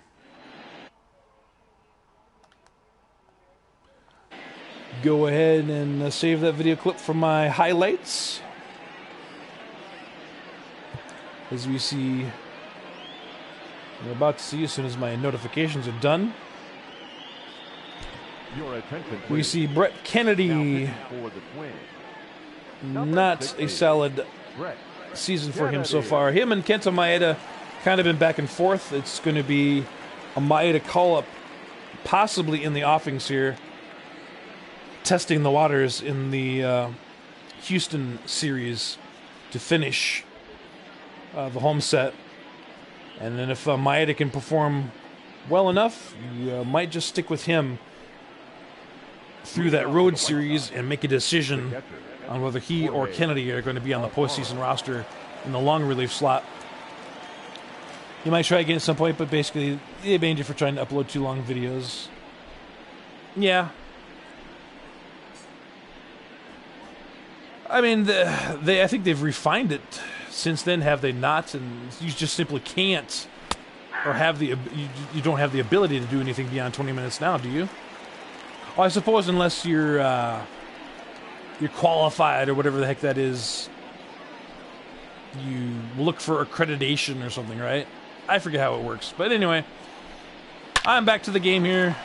Go ahead and save that video clip from my highlights. As we see, we're about to see as soon as my notifications are done. We see Brett Kennedy. Not a solid season for him so far. Him and Kenta Maeda kind of been back and forth. It's going to be a Maeda call-up possibly in the offings here, testing the waters in the Houston series to finish the home set. And then if Maeda can perform well enough, you might just stick with him through that road series and make a decision on whether he or Kennedy are going to be on the postseason roster in the long relief slot. You might try again at some point, but basically they banned you for trying to upload too long videos. Yeah. I mean, I think they've refined it since then, have they not? And you just simply can't, or you don't have the ability to do anything beyond 20 minutes now, do you? Well, I suppose unless you're qualified or whatever the heck that is, you look for accreditation or something, right? I forget how it works, but anyway, I'm back to the game here.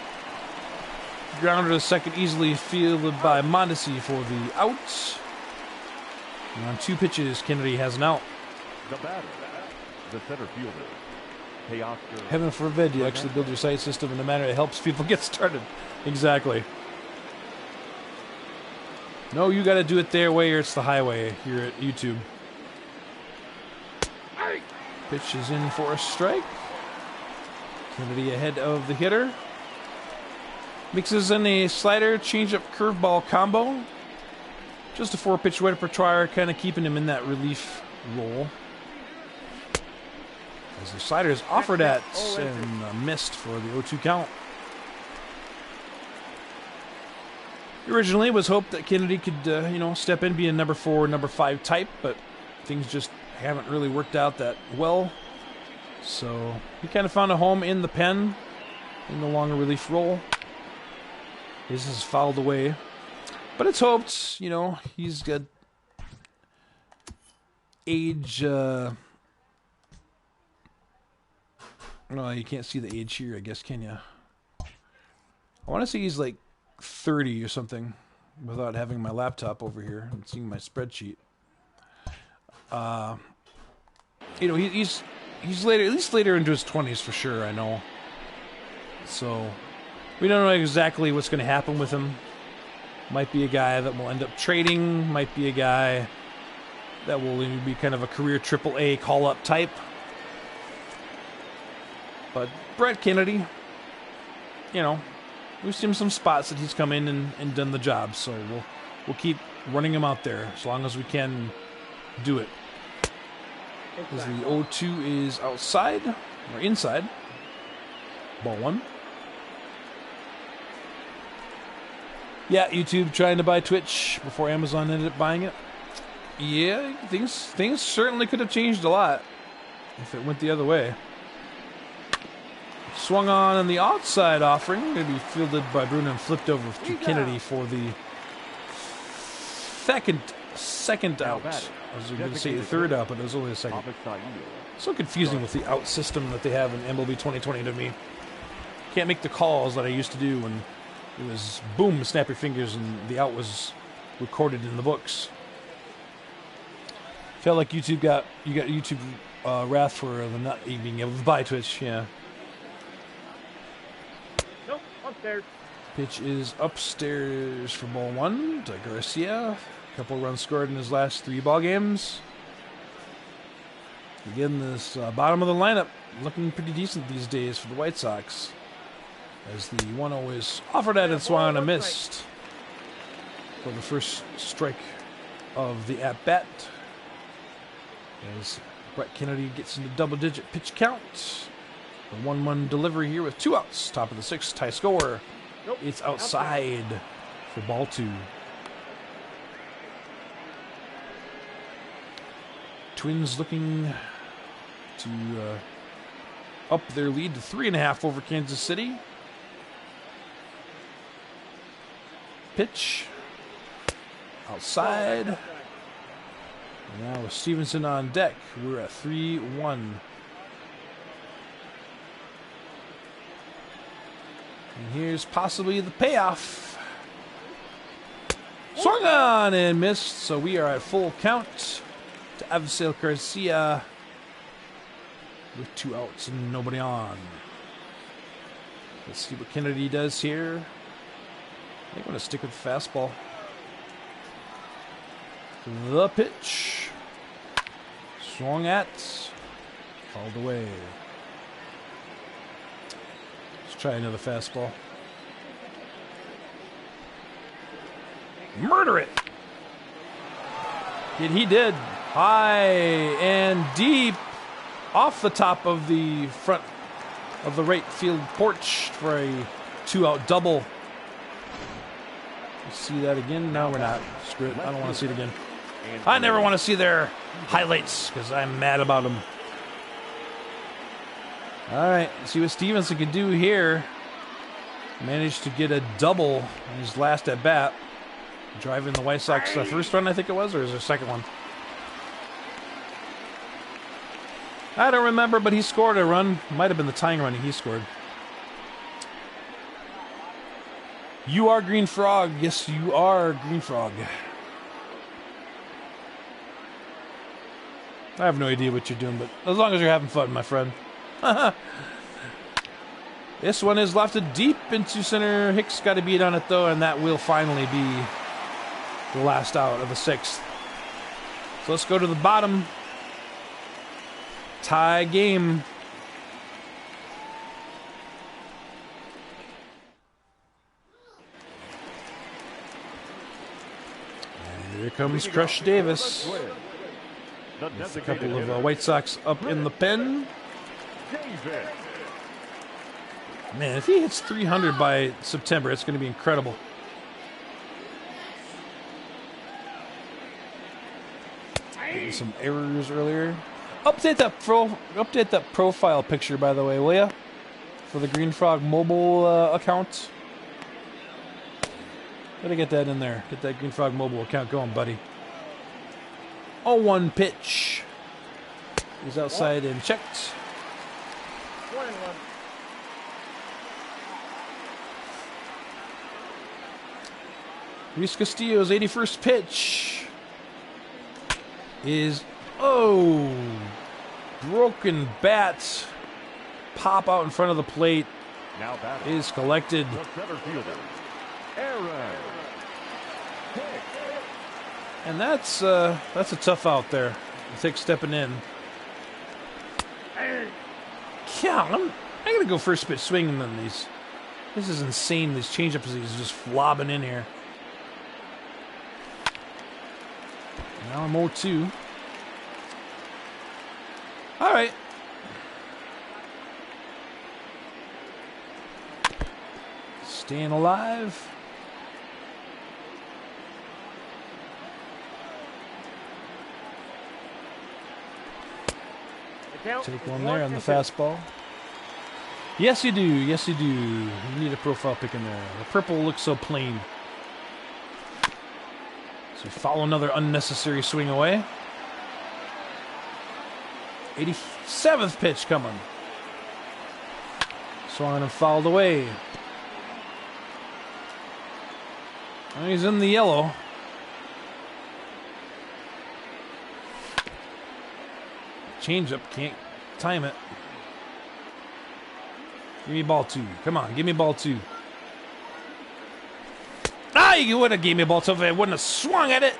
Grounder to second, easily fielded by Mondesi for the out. And on 2 pitches, Kennedy has an out. The batter, the center fielder, Teoscar. Heaven forbid you actually build your site system in a manner that helps people get started. Exactly. No, you got to do it their way or it's the highway here at YouTube. Pitch is in for a strike. Kennedy ahead of the hitter. Mixes in a slider, changeup, curveball combo. Just a 4-pitch repertoire, kind of keeping him in that relief role. As the slider is offered at and missed for the 0-2 count. Originally, it was hoped that Kennedy could, step in, be a number 4, number 5 type, but things just haven't really worked out that well. So he kind of found a home in the pen, in the longer relief role. His is fouled away. But it's hoped, he's got age. No, you can't see the age here, I guess, can you? I want to say he's like 30 or something without having my laptop over here and seeing my spreadsheet. He's later, at least later into his 20s for sure, I know. So we don't know exactly what's going to happen with him. Might be a guy that will end up trading. Might be a guy that will be kind of a career AAA call-up type. But Brett Kennedy, we've seen some spots that he's come in and done the job. So we'll keep running him out there as long as we can do it. As the 0-2 is outside, or inside. Ball 1. Yeah, YouTube trying to buy Twitch before Amazon ended up buying it. Yeah, things certainly could have changed a lot if it went the other way. Swung on the outside offering. Going to be fielded by Bruno and flipped over to Kennedy for the second out. I was going to say the third out, but it was only the second. So confusing with the out system that they have in MLB 2020 to me. Can't make the calls that I used to do when it was boom, snap your fingers, and the out was recorded in the books. Felt like you got YouTube wrath for the not being able to buy Twitch. Yeah. Nope, upstairs. Pitch is upstairs for ball 1 to Garcia. A couple runs scored in his last 3 ball games. Again, this bottom of the lineup looking pretty decent these days for the White Sox. As the 1-0 is offered at and swung on and missed for the first strike of the at-bat. As Brett Kennedy gets into double-digit pitch count. The 1-1 delivery here with 2 outs. Top of the 6th, tie score. Nope. It's outside for ball 2. Twins looking to up their lead to 3.5 over Kansas City. Pitch outside. Now with Stevenson on deck, we're at 3-1. And here's possibly the payoff. Swung on and missed, so we are at full count to Avisel Garcia with 2 outs and nobody on. Let's see what Kennedy does here. I think I'm going to stick with the fastball. The pitch. Swung at. Called away. Let's try another fastball. Murder it! And he did. High and deep. Off the top of the front of the right field porch for a 2-out double. See that again? No, we're not. Screw it. I don't want to see it again. I never want to see their highlights because I'm mad about them. All right, see what Stevenson can do here. Managed to get a double in his last at bat, driving the White Sox first run, I think it was, or is there a second one? I don't remember, but he scored a run. Might have been the tying run he scored. You are Green Frog. Yes, you are Green Frog. I have no idea what you're doing, but as long as you're having fun, my friend. This one is lofted deep into center. Hicks got to beat on it, though, and that will finally be the last out of the sixth. So let's go to the bottom. Tie game. And here comes Crush Davis. With a couple of White Sox up in the pen. Man, if he hits 300 by September, it's going to be incredible. Getting some errors earlier. Update that profile picture, by the way, will ya? For the Green Frog mobile account. Gotta get that in there. Get that Green Frog mobile account going, buddy. 0-1 pitch. He's outside and checked. 1-1. Luis Castillo's 81st pitch is, oh, broken bat. Pop out in front of the plate is collected. And that's a tough out there. Hicks stepping in. Yeah, I'm gonna go first pitch swinging on these. This is insane. These changeups he's just flobbing in here. Now I'm 0-2. All right. Staying alive. Take one there on the fastball. Yes, you do. Yes, you do. You need a profile pick in there. The purple looks so plain. So foul another unnecessary swing away. 87th pitch coming. Swung and fouled away. And he's in the yellow. Changeup, can't time it. Give me ball two. Come on, give me ball two. Ah, you would have gave me a ball two if I wouldn't have swung at it.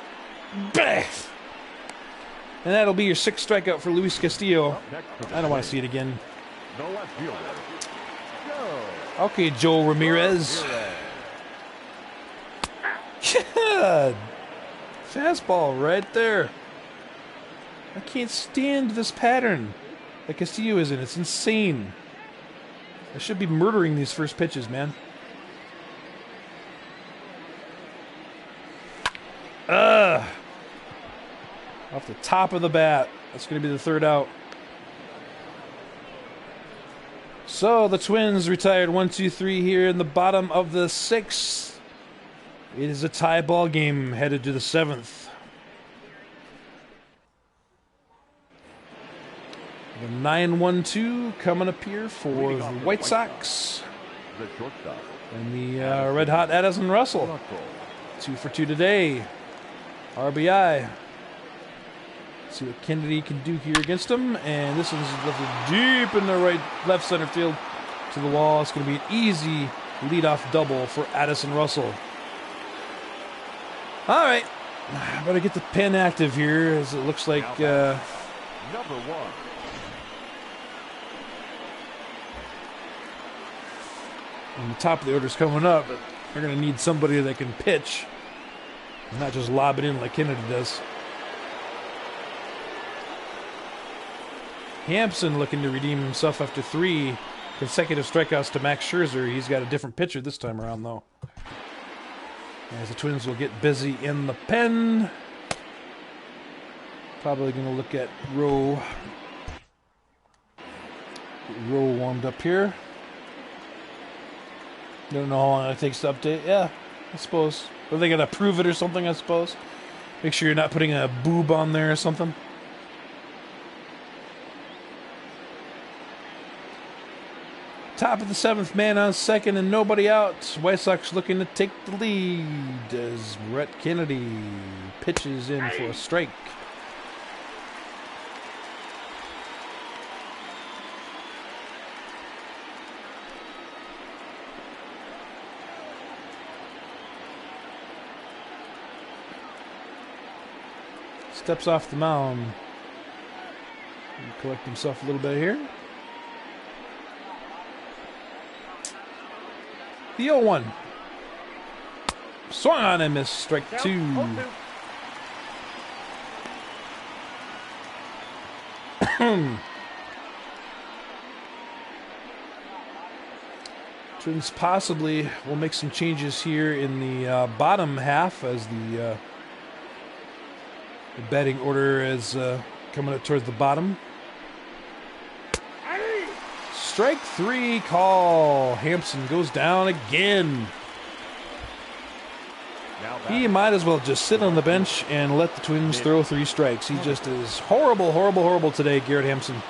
Bah! And that'll be your sixth strikeout for Luis Castillo. I don't want to see it again. Okay, Joel Ramirez. Yeah. Fastball right there. I can't stand this pattern that Castillo is in. It's insane. I should be murdering these first pitches, man. Off the top of the bat. That's going to be the third out. So the Twins retired 1-2-3 here in the bottom of the sixth. It is a tie ball game headed to the seventh. The 9-1-2 coming up here for the White Sox. And the red-hot Addison Russell. 2 for 2 today. RBI. See what Kennedy can do here against him. And this one's left deep in the left center field to the wall. It's going to be an easy leadoff double for Addison Russell. All right. Better get the pen active here, as it looks like... number one. And the top of the order's coming up, but they're going to need somebody that can pitch and not just lob it in like Kennedy does. Hampson looking to redeem himself after 3 consecutive strikeouts to Max Scherzer. He's got a different pitcher this time around, though. As the Twins will get busy in the pen. Probably going to look at row warmed up here. Don't know how long it takes to update. Yeah, I suppose. Or they got to approve it or something, I suppose. Make sure you're not putting a boob on there or something. Top of the 7th, man on second and nobody out. White Sox looking to take the lead as Brett Kennedy pitches in for a strike. Steps off the mound. Collect himself a little bit here. The 0-1. Swung on and missed. Strike 2. Twins possibly will make some changes here in the bottom half as the batting order is coming up towards the bottom. Strike 3 call. Hampson goes down again. He might as well just sit on the bench and let the Twins throw 3 strikes. He just is horrible, horrible, horrible today, Garrett Hampson.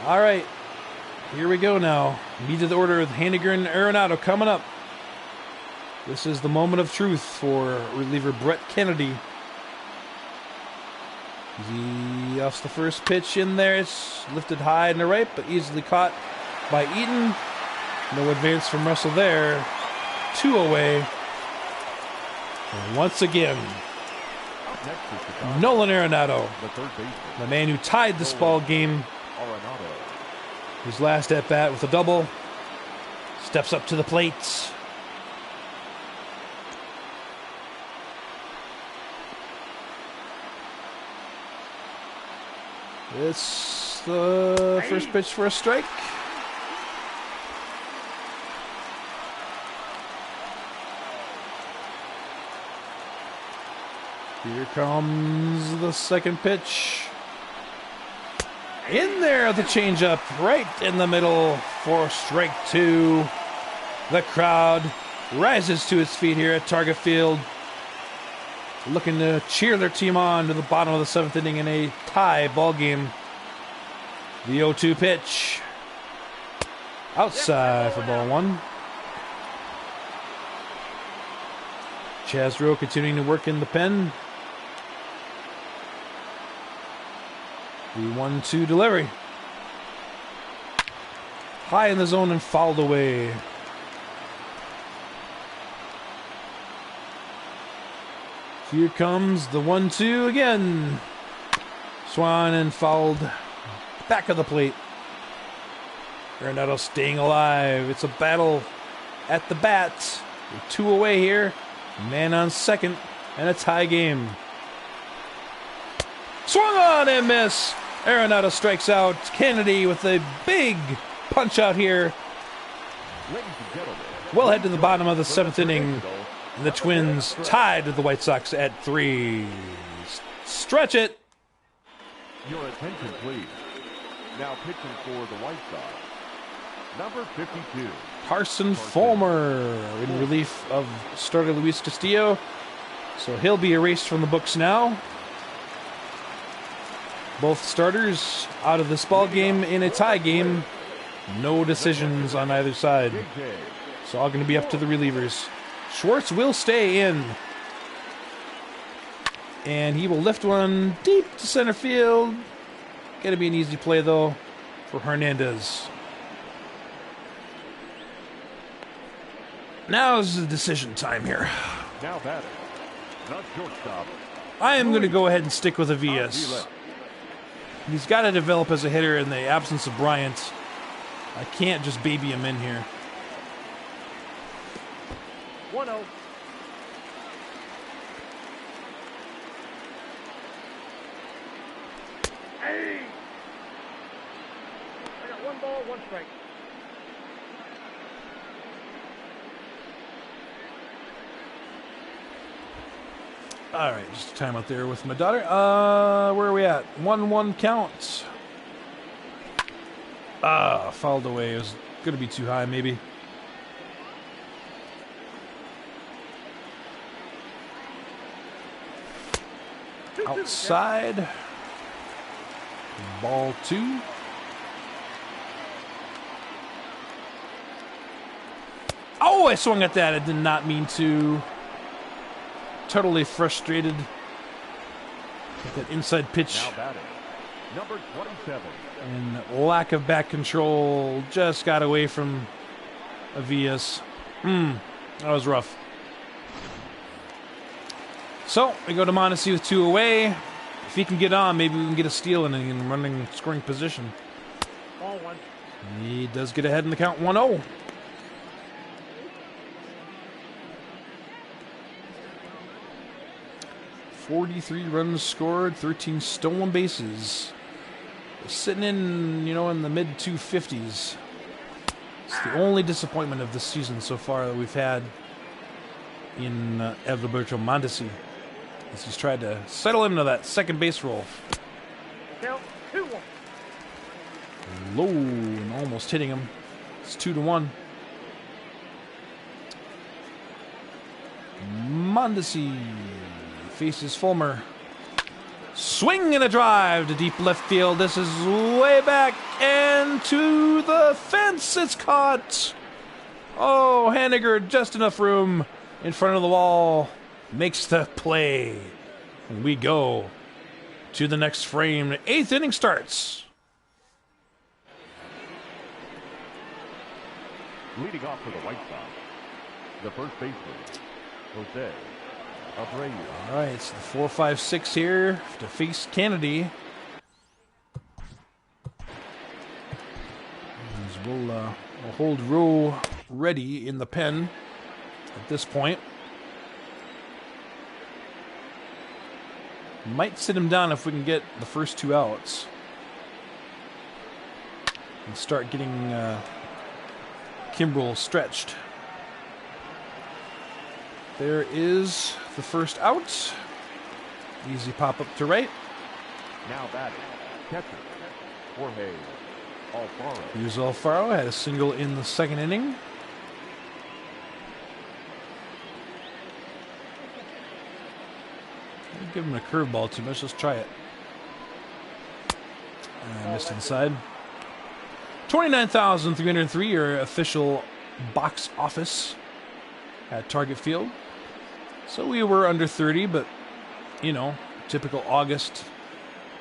All right. Here we go now. Meet of the order with Handiger and Arenado coming up. This is the moment of truth for reliever Brett Kennedy. He offs the first pitch in there. It's lifted high and to right, but easily caught by Eaton. No advance from Russell there. 2 away. And once again, Nolan Arenado, the man who tied this ball game, his last at bat with a double, steps up to the plate. It's the first pitch for a strike. Here comes the second pitch. In there, the changeup right in the middle for strike 2. The crowd rises to its feet here at Target Field, looking to cheer their team on to the bottom of the 7th inning in a tie ball game. The 0-2 pitch. Outside for ball 1. Chaz Rowe continuing to work in the pen. The 1-2 delivery. High in the zone and fouled away. Here comes the 1-2 again. Swung and fouled back of the plate. Arenado staying alive. It's a battle at the bat. We're 2 away here. Man on second and a tie game. Swung on and miss. Arenado strikes out. Kennedy with a big punch out here. Well head to the bottom of the 7th inning. And the Twins tied with the White Sox at 3. Stretch it. Your attention, please. Now pitching for the White Sox, number 52. Carson Fulmer in relief of starter Luis Castillo. So he'll be erased from the books now. Both starters out of this ball game in a tie game. No decisions on either side. It's all going to be up to the relievers. Schwartz will stay in. And he will lift one deep to center field. Going to be an easy play, though, for Hernandez. Now is the decision time here. Now batting, not shortstop. I am going to go ahead and stick with Avias. He's got to develop as a hitter in the absence of Bryant. I can't just baby him in here. 1-0. Hey! I got 1 ball, 1 strike. All right, just a time out there with my daughter. Where are we at? 1-1 count. Fouled away. It was going to be too high, maybe. Outside. Ball 2. Oh, I swung at that. I did not mean to. Totally frustrated. That inside pitch. Now batting, number 27. And lack of back control. Just got away from Avias. That was rough. So, we go to Mondesi with 2 away. If he can get on, maybe we can get a steal in running scoring position. Ball 1. He does get ahead in the count 1-0. "43 runs scored, 13 stolen bases." We're sitting in, in the mid 250s. It's the only disappointment of this season so far that we've had in Adalberto Mondesi, as he's tried to settle into that second base role. Count 2-1. Low and almost hitting him. It's 2-1. Mondesi faces Fulmer. Swing and a drive to deep left field. This is way back and to the fence. It's caught. Oh, Haniger, just enough room in front of the wall. Makes the play. And we go to the next frame. The 8th inning starts. Leading off for the White Sox, the first baseman, Jose Abreu. All right, it's the 4-5-6 here to face Kennedy. We'll hold Rowe ready in the pen at this point. Might sit him down if we can get the first 2 outs. And start getting Kimbrel stretched. There is the first out. Easy pop up to right. Now batting, catcher, Jorge Alfaro. Here's Alfaro. Had a single in the second inning. Don't give him a curveball too much. Let's try it. Missed inside. 29,303, your official box office at Target Field. So we were under 30, but, typical August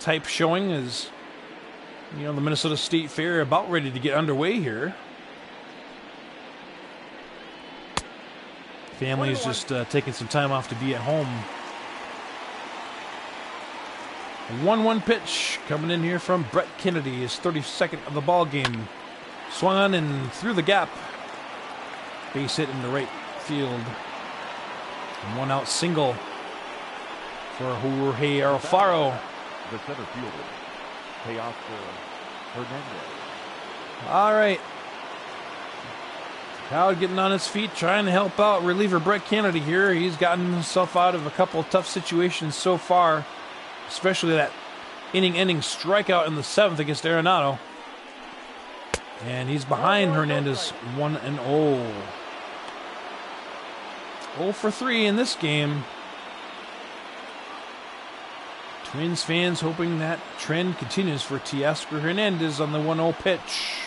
type showing is, the Minnesota State Fair about ready to get underway here. Family's just taking some time off to be at home. A 1-1 pitch coming in here from Brett Kennedy, his 32nd of the ball game. Swung on and through the gap. Base hit into right field. And 1 out single for Jorge Alfaro. The center fielder, Teoscar Hernandez. All right. Howard getting on his feet, trying to help out reliever Brett Kennedy here. He's gotten himself out of a couple of tough situations so far, especially that inning-ending strikeout in the 7th against Arenado. And he's behind Hernandez 1-0. 0 for 3 in this game. Twins fans hoping that trend continues for Teoscar Hernandez on the 1-0 pitch.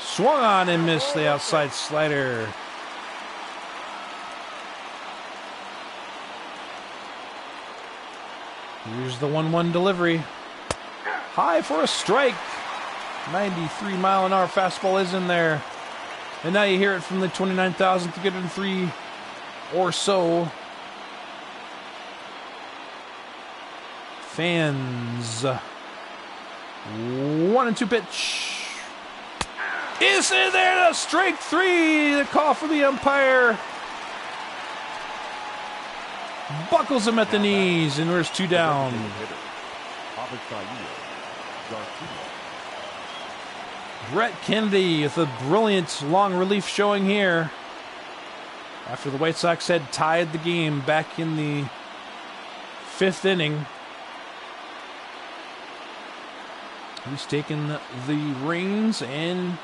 Swung on and missed the outside slider. Here's the 1-1 delivery. High for a strike. 93-mile-an-hour fastball is in there. And now you hear it from the 29,303 or so fans. 1-2 pitch. Is in there to strike 3. The call for the umpire. Buckles him at the knees, and there's 2 down. Brett Kennedy with a brilliant long relief showing here. After the White Sox had tied the game back in the 5th inning, he's taken the reins and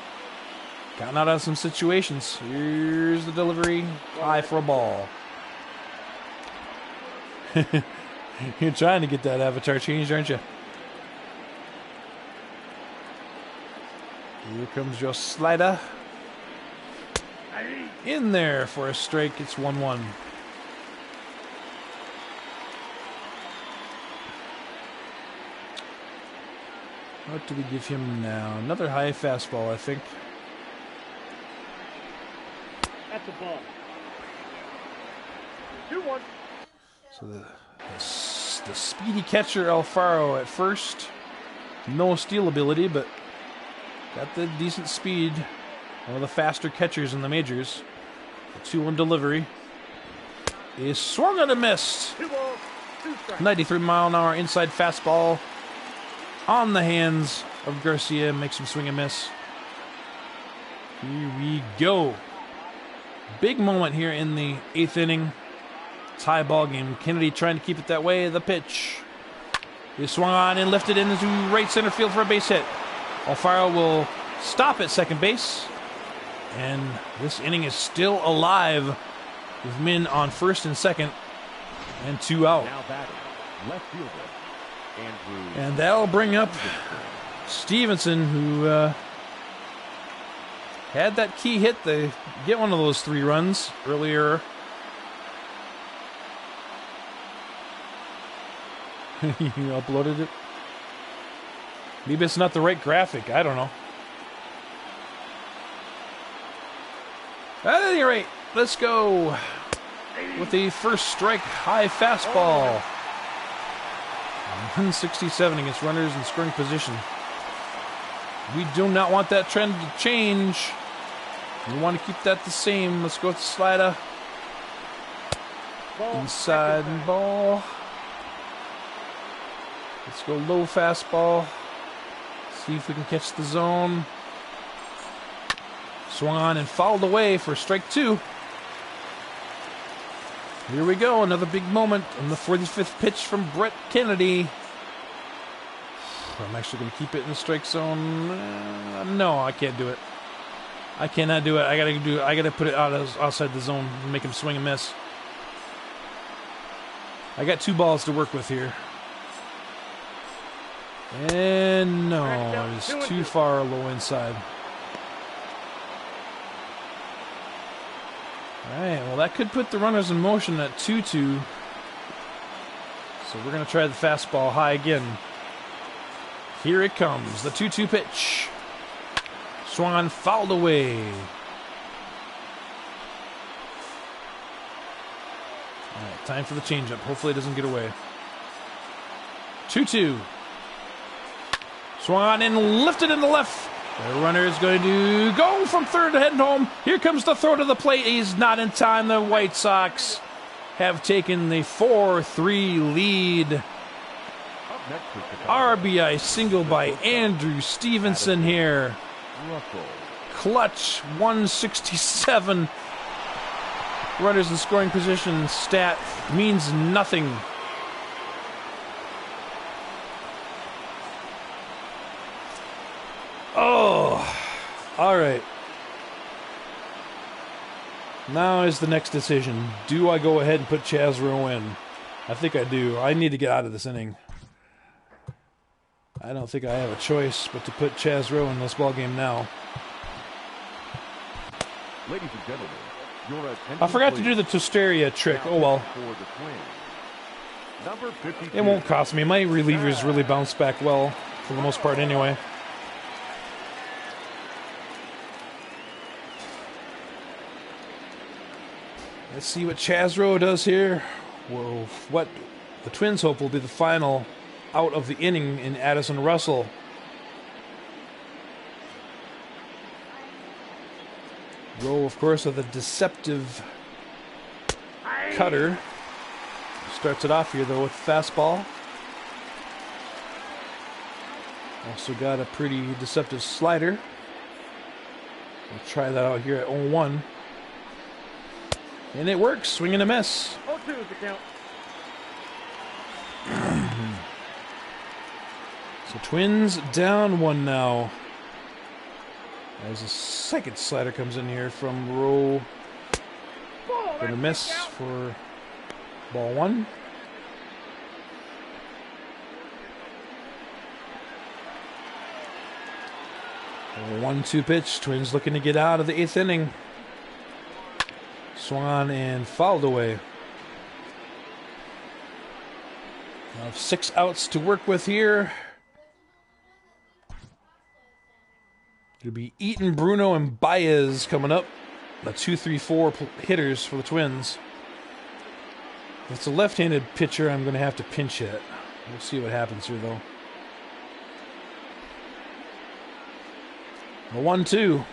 gotten out of some situations. Here's the delivery. High for a ball. You're trying to get that avatar changed, aren't you? Here comes your slider. In there for a strike. It's 1-1. What do we give him now? Another high fastball, I think. That's a ball. 2-1. So the speedy catcher Alfaro at first. No steal ability, but got the decent speed. One of the faster catchers in the majors. The 2-1 delivery is swung and a missed. 2 balls, 2 strikes. 93-mile-an-hour inside fastball on the hands of Garcia. Makes him swing and miss. Here we go. Big moment here in the 8th inning. Tie ball game. Kennedy trying to keep it that way. The pitch is swung on and lifted into right center field for a base hit. Alfaro will stop at second base. And this inning is still alive with men on first and second and 2 out. Now batting, left fielder, Andrew. And that'll bring up Stevenson, who had that key hit to get one of those 3 runs earlier. You uploaded it? Maybe it's not the right graphic. I don't know. At any rate, let's go with the first strike high fastball. 167 against runners in scoring position. We do not want that trend to change. We want to keep that the same. Let's go with the slider. Inside and ball. Let's go low fastball. See if we can catch the zone. Swung on and fouled away for strike 2. Here we go. Another big moment on the 45th pitch from Brett Kennedy. I'm actually going to keep it in the strike zone. No, I can't do it. I cannot do it. I gotta put it outside the zone and make him swing and miss. I got 2 balls to work with here. And no, it's too far low inside. Alright, well that could put the runners in motion at 2-2. So we're going to try the fastball high again. Here it comes, the 2-2 pitch. Swung on, fouled away. Alright, time for the changeup. Hopefully it doesn't get away. 2-2. Swung on and lifted into left. The runner is going to go from third to heading home. Here comes the throw to the plate. He's not in time. The White Sox have taken the 4-3 lead. RBI single by Andrew Stevenson here. Clutch 167. Runners in scoring position stat means nothing. Oh, all right. Now is the next decision. Do I go ahead and put Chazro in? I think I do. I need to get out of this inning. I don't think I have a choice but to put Chazro in this ballgame now. Ladies and gentlemen, your attention, I forgot to do the Tosteria trick. Oh well. Number 52. It won't cost me. My relievers really bounce back well, for the most part anyway. Let's see what Chazro does here. Whoa, what the Twins hope will be the final out of the inning in Addison Russell. Rowe, of course, with a deceptive cutter. Starts it off here, though, with fastball. Also got a pretty deceptive slider. We'll try that out here at 0-1. And it works. Swing and a miss. 0-2 is the count. So Twins down 1 now. As the second slider comes in here from row. Ball, Going to that's miss the count. for ball 1. A 1-2 pitch. Twins looking to get out of the 8th inning. Swung on and fouled away. Now 6 outs to work with here. It'll be Eaton, Bruno, and Baez coming up. The 2-3-4 hitters for the Twins. If it's a left-handed pitcher, I'm going to have to pinch hit. We'll see what happens here, though. A 1-2.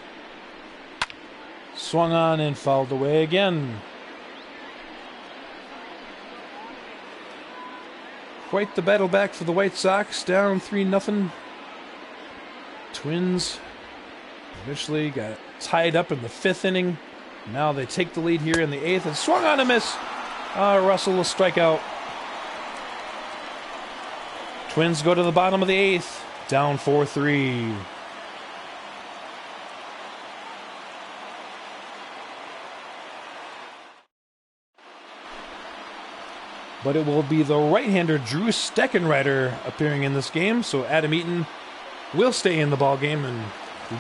Swung on and fouled away again. Quite the battle back for the White Sox. Down 3-0. Twins eventually got tied up in the 5th inning. Now they take the lead here in the 8th and swung on a miss. Russell will strike out. Twins go to the bottom of the 8th. Down 4-3. But it will be the right-hander Drew Steckenrider appearing in this game. So Adam Eaton will stay in the ball game and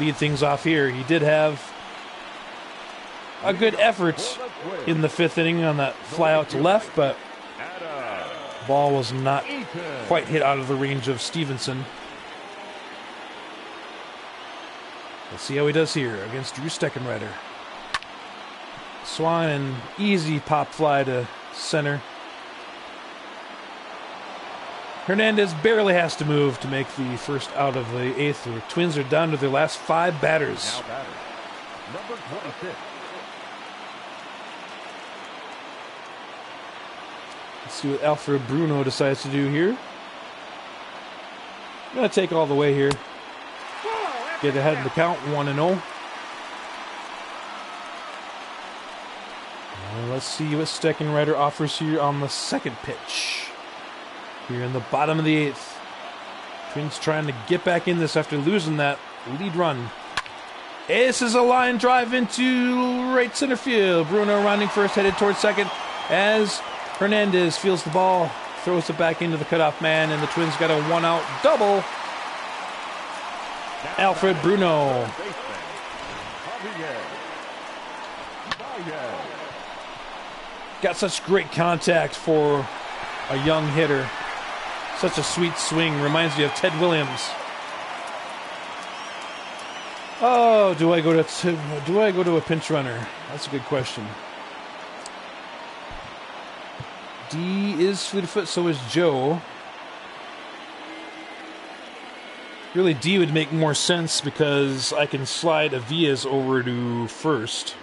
lead things off here. He did have a good effort in the 5th inning on that fly out to left, but ball was not quite hit out of the range of Stevenson. Let's see how he does here against Drew Steckenrider. Swung and easy pop fly to center. Hernandez barely has to move to make the first out of the 8th. The Twins are down to their last 5 batters. Now batter, number 26. Let's see what Alfred Bruno decides to do here. I'm going to take all the way here. Get ahead of the count, 1-0. Let's see what Steckenrider offers here on the second pitch. Here in the bottom of the 8th. Twins trying to get back in this after losing that lead run. This is a line drive into right center field. Bruno rounding first, headed towards second as Hernandez feels the ball, throws it back into the cutoff man, and the Twins got a 1-out double. Alfred Bruno. Got such great contact for a young hitter. Such a sweet swing. Reminds you of Ted Williams. Oh, do I go to a pinch runner? That's a good question. D is fleet of foot, so is Joe. Really, D would make more sense because I can slide Avias over to first.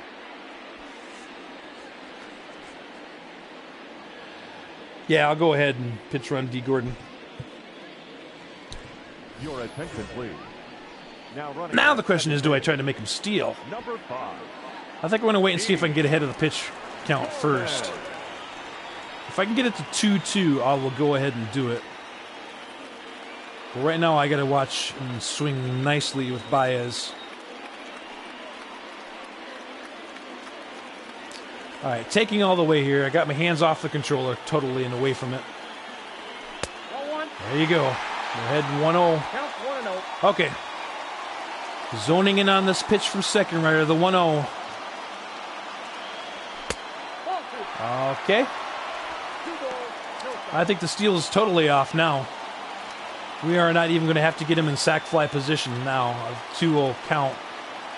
Yeah, I'll go ahead and pitch run D. Gordon. Your attention, please. Now the question is, do I try to make him steal? Number 5. I think I'm going to wait and see if I can get ahead of the pitch count first. If I can get it to 2-2, I will go ahead and do it. But right now, I got to watch and swing nicely with Baez. All right, taking all the way here. I got my hands off the controller totally and away from it. There you go. We're heading 1-0. Count 1-0. Okay. Zoning in on this pitch from Steckenrider, the 1-0. Okay. I think the steal is totally off now. We are not even going to have to get him in sac fly position now. A 2-0 count.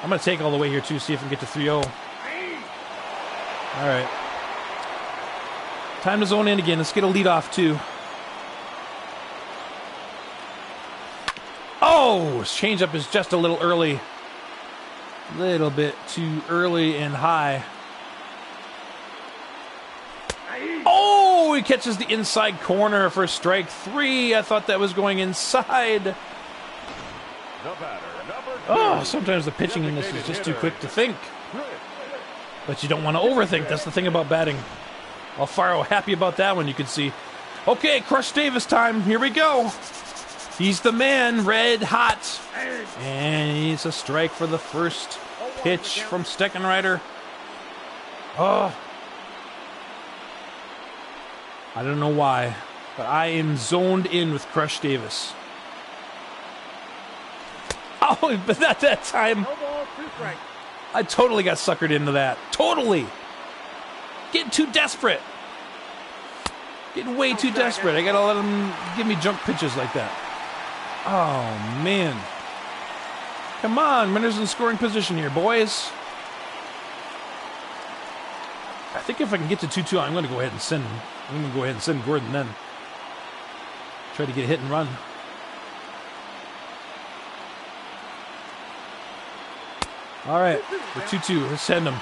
I'm going to take all the way here, too, see if we can get to 3-0. All right. Time to zone in again. Let's get a lead off, too. Oh! His changeup is just a little early. Little bit too early and high. Oh! He catches the inside corner for strike 3. I thought that was going inside. The batter, number 2. Oh, sometimes the pitching in this is just too quick to think. But you don't want to overthink. That's the thing about batting. Alfaro happy about that one, you can see. Okay, Crush Davis time. Here we go. He's the man, red hot. And it's a strike for the first pitch from Steckenrider. Oh. I don't know why, but I am zoned in with Crush Davis. Oh, but not that time. No ball, 2 strikes. I totally got suckered into that. Totally. Getting too desperate. Getting way too desperate. I gotta let him give me junk pitches like that. Oh, man. Come on, runners in scoring position here, boys. I think if I can get to 2-2, I'm going to go ahead and send. I'm going to go ahead and send Gordon then. Try to get a hit and run. All right, we're 2-2. Let's send him.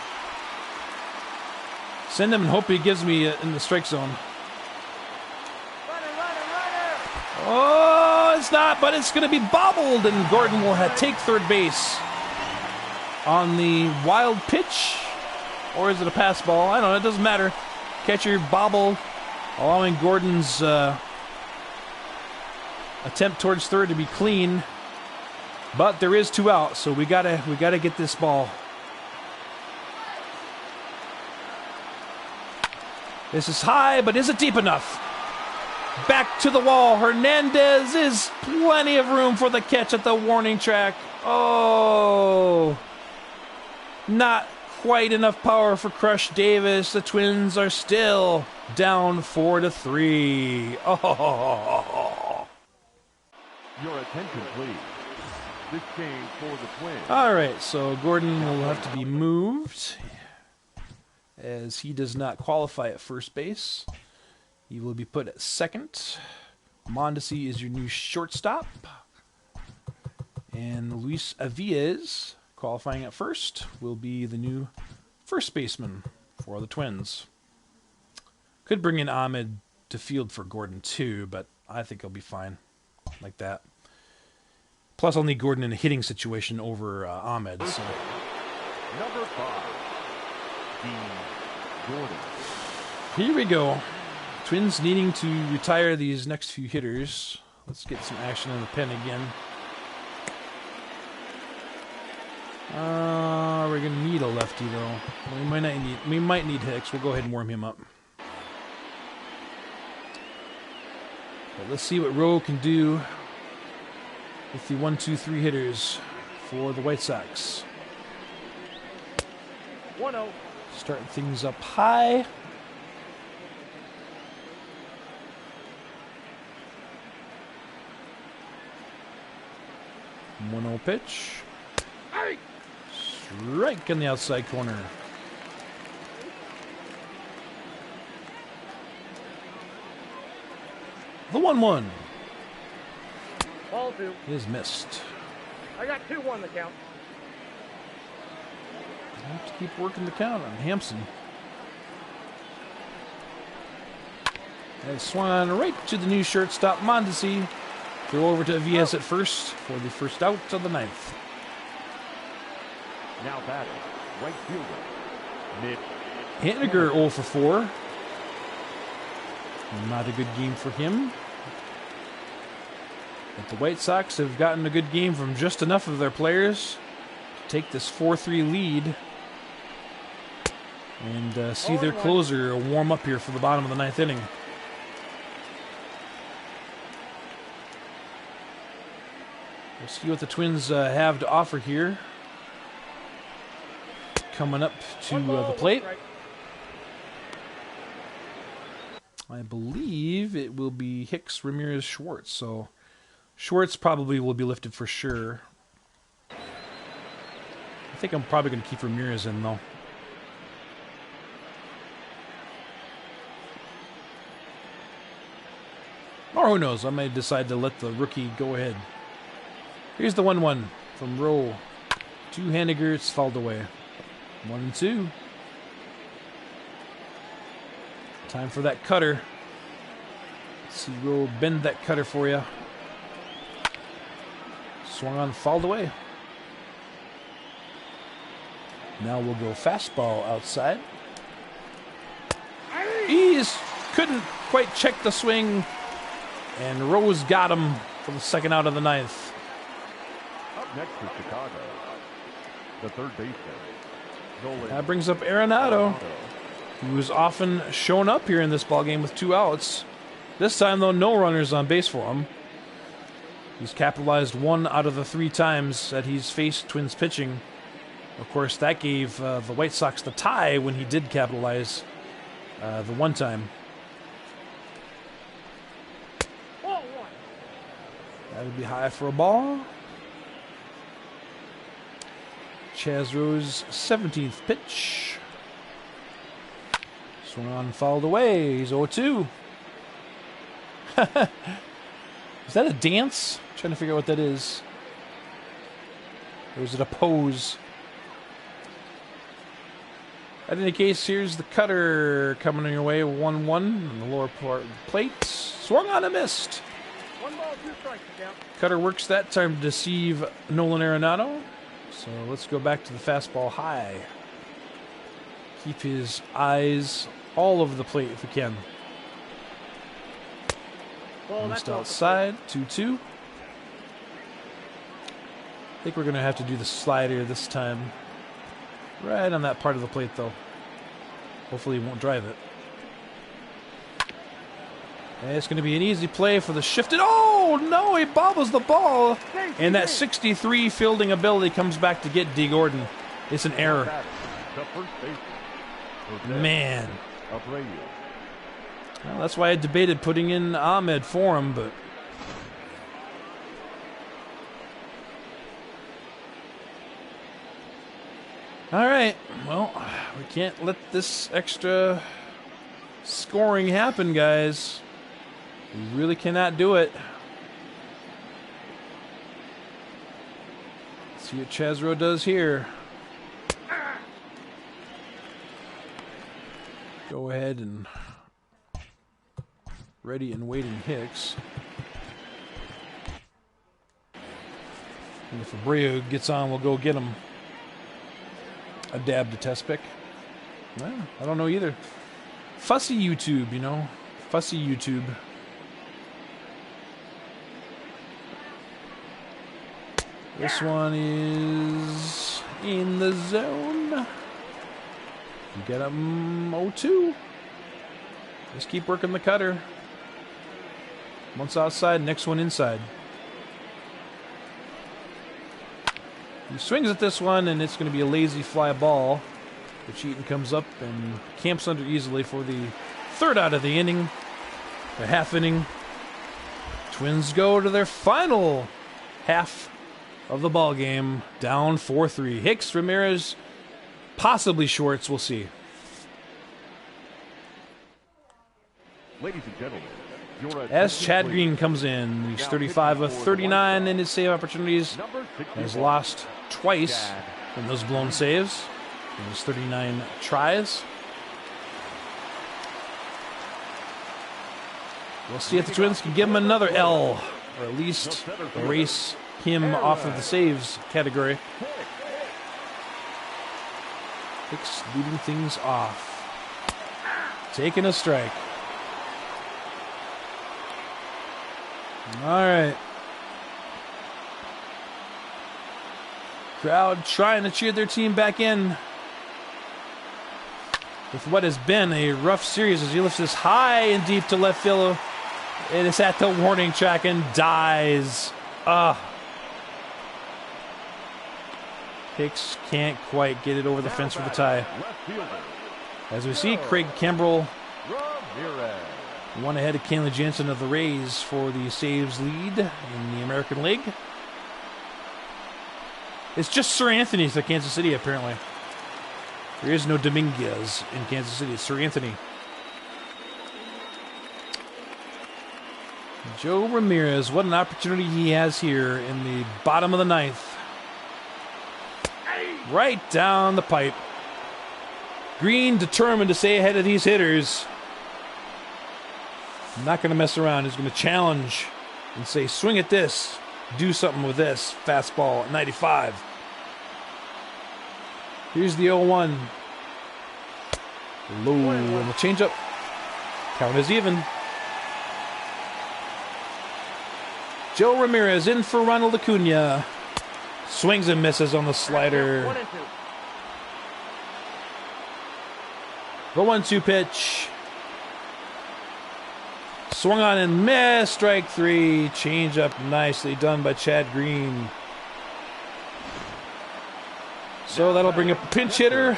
Send him and hope he gives me in the strike zone. Oh, it's not, but it's going to be bobbled, and Gordon will take third base on the wild pitch. Or is it a pass ball? I don't know. It doesn't matter. Catcher bobble, allowing Gordon's attempt towards third to be clean. But there is 2 out, so we gotta get this ball. This is high, but is it deep enough? Back to the wall. Hernandez is plenty of room for the catch at the warning track. Oh, not quite enough power for Crush Davis. The Twins are still down 4-3. Oh. Your attention, please. This change for the Twins. All right, so Gordon will have to be moved as he does not qualify at first base. He will be put at second. Mondesi is your new shortstop. And Luis Aviez, qualifying at first, will be the new first baseman for the Twins. Could bring in Ahmed to field for Gordon too, but I think he'll be fine like that. Plus, I'll need Gordon in a hitting situation over Ahmed. So. Number 5, Dean Gordon. Here we go. Twins needing to retire these next few hitters. Let's get some action in the pen again. We're gonna need a lefty though. We might need Hicks. We'll go ahead and warm him up. But let's see what Rowe can do with the 1-2-3 hitters for the White Sox. 1-0. Starting things up high. One 1-0 pitch. Strike in the outside corner. The 1-1 Ball 2. is missed. I got 2-1 the count. I have to keep working the count on Hampson. And swung on right to the new shortstop, Mondesi. Throw over to Aviez at first for the first out of the 9th. Now batting, right fielder, Mitch Haniger 0 for 4. Not a good game for him. But the White Sox have gotten a good game from just enough of their players to take this 4-3 lead and see their closer warm up here for the bottom of the 9th inning. We'll see what the Twins have to offer here. Coming up to the plate. I believe it will be Hicks, Ramirez, Schwartz. So Schwartz probably will be lifted for sure. I think I'm probably going to keep Ramirez in though. Or who knows, I may decide to let the rookie go ahead. Here's the 1-1 from Rowe. To Haniger, it's fouled away. 1-2. Time for that cutter. Let's see Rowe bend that cutter for you. Swung on, fouled away. Now we'll go fastball outside. He couldn't quite check the swing, and Rose got him for the second out of the ninth. Up next for Chicago, the third baseman, Nolan. That brings up Arenado, who's often shown up here in this ballgame with 2 outs. This time, though, no runners on base for him. He's capitalized 1 out of the 3 times that he's faced Twins pitching. Of course, that gave the White Sox the tie when he did capitalize the one time. That would be high for a ball. Chaz Rose, 17th pitch. Swung on and fouled away. He's 0-2. Is that a dance? I'm trying to figure out what that is. Or is it a pose? In any case, here's the cutter coming on your way. 1-1 on the lower part of the plate. Swung on and missed. 1 ball, 2 strikes to count. Cutter works that time to deceive Nolan Arenado. So let's go back to the fastball high. Keep his eyes all over the plate if we can. Missed outside, 2-2. I think we're going to have to do the slider this time. Right on that part of the plate, though. Hopefully he won't drive it. And it's going to be an easy play for the shifted. Oh, no, he bobbles the ball. And that 63 fielding ability comes back to get D. Gordon. It's an error. Man. Well, that's why I debated putting in Ahmed for him, but... All right, well, we can't let this extra scoring happen, guys. We really cannot do it. Let's see what Chazro does here. Go ahead and ready and waiting Hicks. And if Abreu gets on, we'll go get him. A dab to test pick. Well, I don't know either. Fussy YouTube, you know. Fussy YouTube. This one is in the zone. Get him 0-2. Just keep working the cutter. Once outside, next one inside. He swings at this one, and it's going to be a lazy fly ball. But Eaton comes up and camps under easily for the third out of the inning. The half inning. Twins go to their final half of the ball game, down 4-3. Hicks, Ramirez, possibly Schwartz. We'll see. Ladies and gentlemen, as Chad Green comes in, he's 35 of 39 in his save opportunities. Has lost twice in those blown saves in his 39 tries. We'll see if the Twins can give him another L, or at least erase him off of the saves category. Hicks leading things off. Taking a strike. All right. Crowd trying to cheer their team back in with what has been a rough series as he lifts this high and deep to left field. It is at the warning track and dies. Hicks can't quite get it over the fence for the tie. As we see, Craig Kimbrell one ahead of Kenley Jansen of the Rays for the saves lead in the American League. It's just Sir Anthony for Kansas City, apparently. There is no Dominguez in Kansas City. It's Sir Anthony. Joe Ramirez, what an opportunity he has here in the bottom of the ninth. Right down the pipe. Green determined to stay ahead of these hitters. Not going to mess around. He's going to challenge and say, swing at this. Do something with this. Fastball at 95. Here's the 0-1. Low, and the changeup. Count is even. Joe Ramirez in for Ronald Acuna. Swings and misses on the slider. 1-2. The 1-2 pitch. Swung on and missed. Strike 3. Changeup nicely done by Chad Green. So that'll bring up a pinch hitter.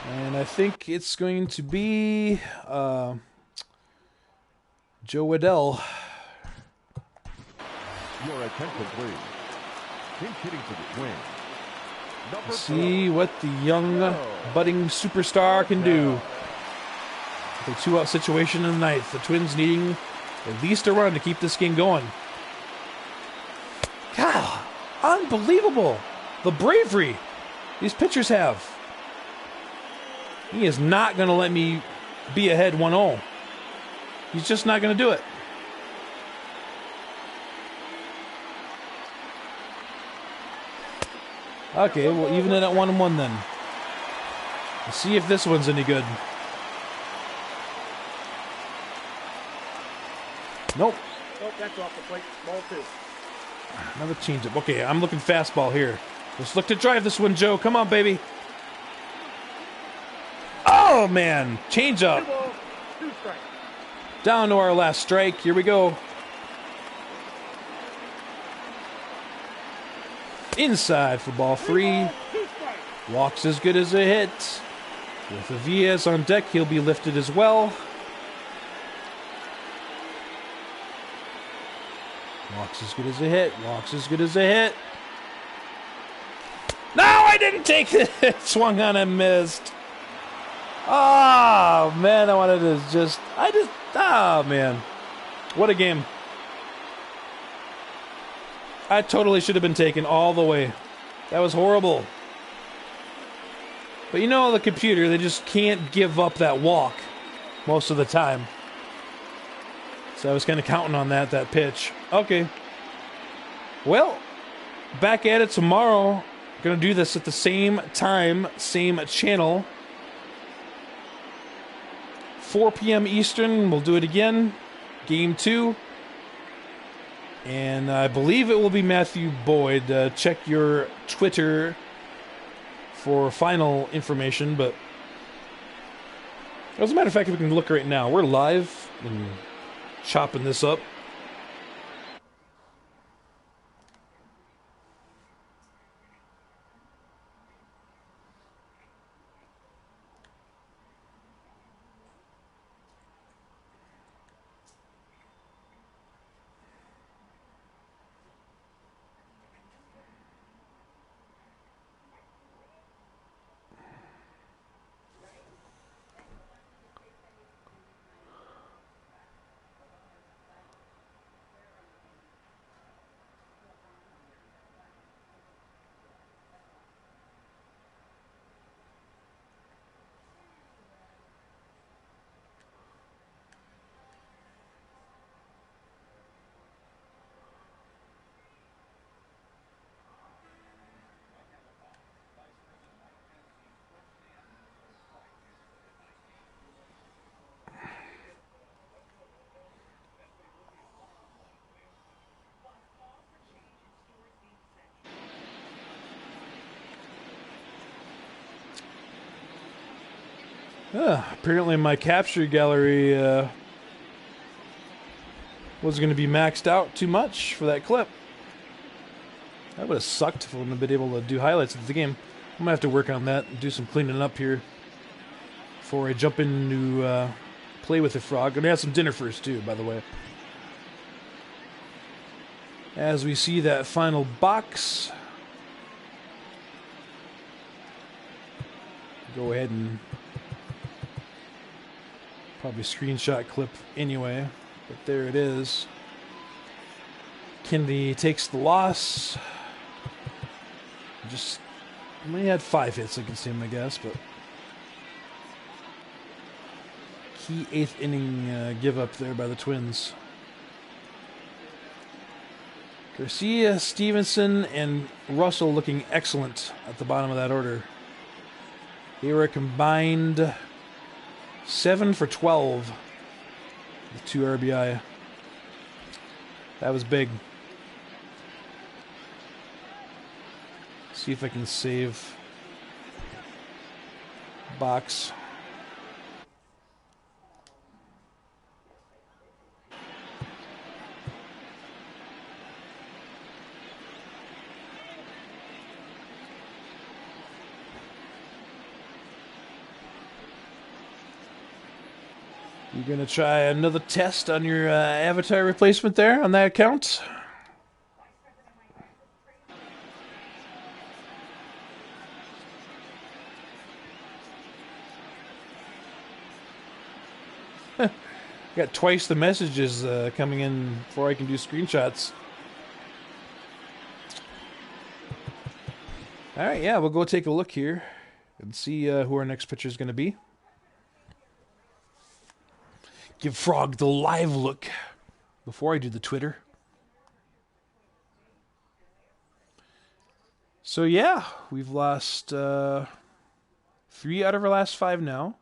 And I think it's going to be Joe Waddell. Your attention, please. Pinch hitting for the Twins. Number See 4. what the young budding superstar can do. With a 2-out situation in the ninth. The Twins needing at least a run to keep this game going. God, unbelievable. The bravery these pitchers have. He is not going to let me be ahead 1-0. He's just not going to do it. Okay, we'll even it at 1-1 then. Let's see if this one's any good. Nope. Nope, that's off the plate. Ball 2. Another changeup. Okay, I'm looking fastball here. Let's look to drive this one, Joe. Come on, baby. Oh, man. 2 Changeup. balls, 2 strikes. Down to our last strike. Here we go. Inside for ball 3. 2 strikes. Walks as good as a hit. With the Vias on deck, he'll be lifted as well. Walks as good as a hit. Walks as good as a hit. No, I didn't take it. Swung on and missed. Oh, man, I wanted to just... Oh, man. What a game. I totally should have been taken all the way. That was horrible. But you know, the computer, they just can't give up that walk most of the time. So I was kind of counting on that pitch. Okay. Well, back at it tomorrow. Going to do this at the same time, same channel. 4 p.m. Eastern. We'll do it again. Game 2. And I believe it will be Matthew Boyd. Check your Twitter for final information. But as a matter of fact, if we can look right now, we're live and chopping this up. Apparently my capture gallery was going to be maxed out too much for that clip. That would have sucked if I wouldn't have been able to do highlights of the game. I'm going to have to work on that and do some cleaning up here before I jump into play with the frog. Going to have some dinner first too, by the way. As we see that final box, go ahead and probably screenshot clip anyway, but there it is. Kennedy takes the loss. Just, he had 5 hits against him, I guess, but key 8th inning give up there by the Twins. Garcia, Stevenson, and Russell looking excellent at the bottom of that order. They were a combined 7 for 12 with 2 RBI. That was big. See if I can save box. You gonna try another test on your avatar replacement there on that account? Got twice the messages coming in before I can do screenshots. All right, yeah, we'll go take a look here and see who our next pitcher is going to be. Give Frog the live look before I do the Twitter. So yeah, we've lost 3 out of our last 5 now.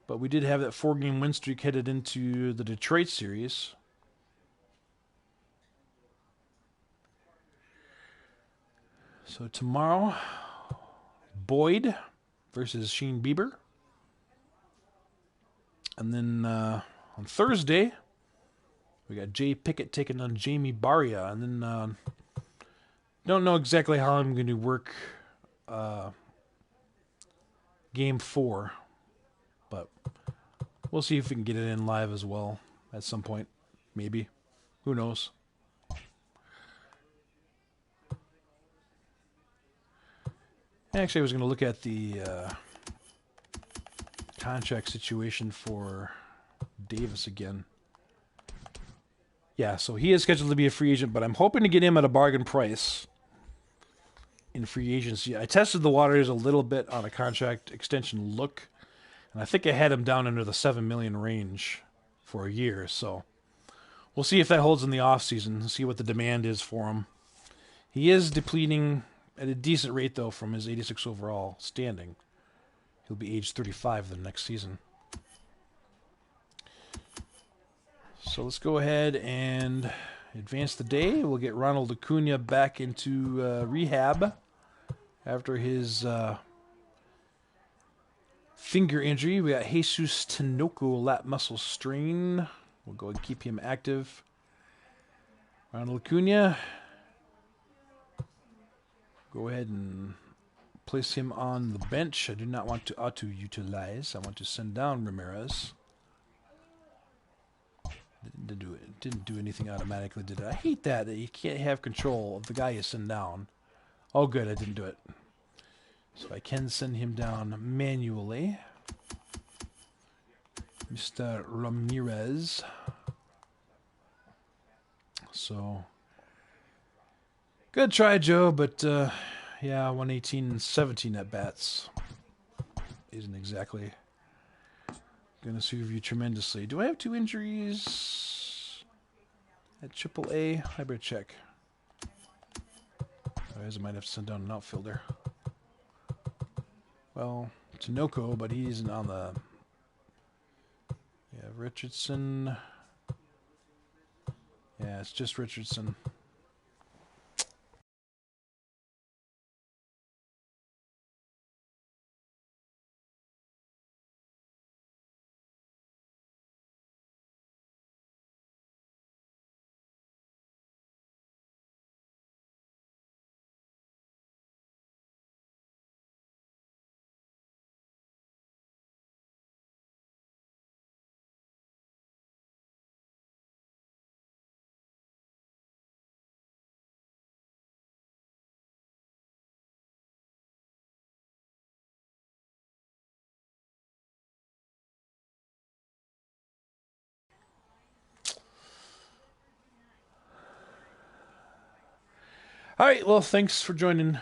But we did have that 4-game win streak headed into the Detroit series. So tomorrow, Boyd versus Shane Bieber. And then on Thursday, we got Jay Pickett taking on Jamie Barria. And then don't know exactly how I'm going to work Game 4. But we'll see if we can get it in live as well at some point. Maybe. Who knows? Actually, I was going to look at the contract situation for Davis again. Yeah, so he is scheduled to be a free agent, but I'm hoping to get him at a bargain price in free agency. I tested the waters a little bit on a contract extension look, and I think I had him down under the $7 million range for a year, so we'll see if that holds in the offseason, see what the demand is for him. He is depleting at a decent rate, though, from his 86 overall standing. He'll be age 35 the next season. So let's go ahead and advance the day. We'll get Ronald Acuna back into rehab after his finger injury. We got Jesus Tinoco lat muscle strain. We'll go and keep him active. Ronald Acuna. Go ahead and place him on the bench. I do not want to auto-utilize. I want to send down Ramirez. Didn't do anything automatically, did it? I hate that you can't have control of the guy you send down. Oh, good, I didn't do it. So I can send him down manually. Mr. Ramirez. So, good try, Joe, but yeah, 118 and 17 at bats isn't exactly going to serve you tremendously. Do I have 2 injuries at AAA? I better check. Otherwise, I might have to send down an outfielder. Well, Tinoco, but he isn't on the... Yeah, Richardson. Yeah, it's just Richardson. All right, well, thanks for joining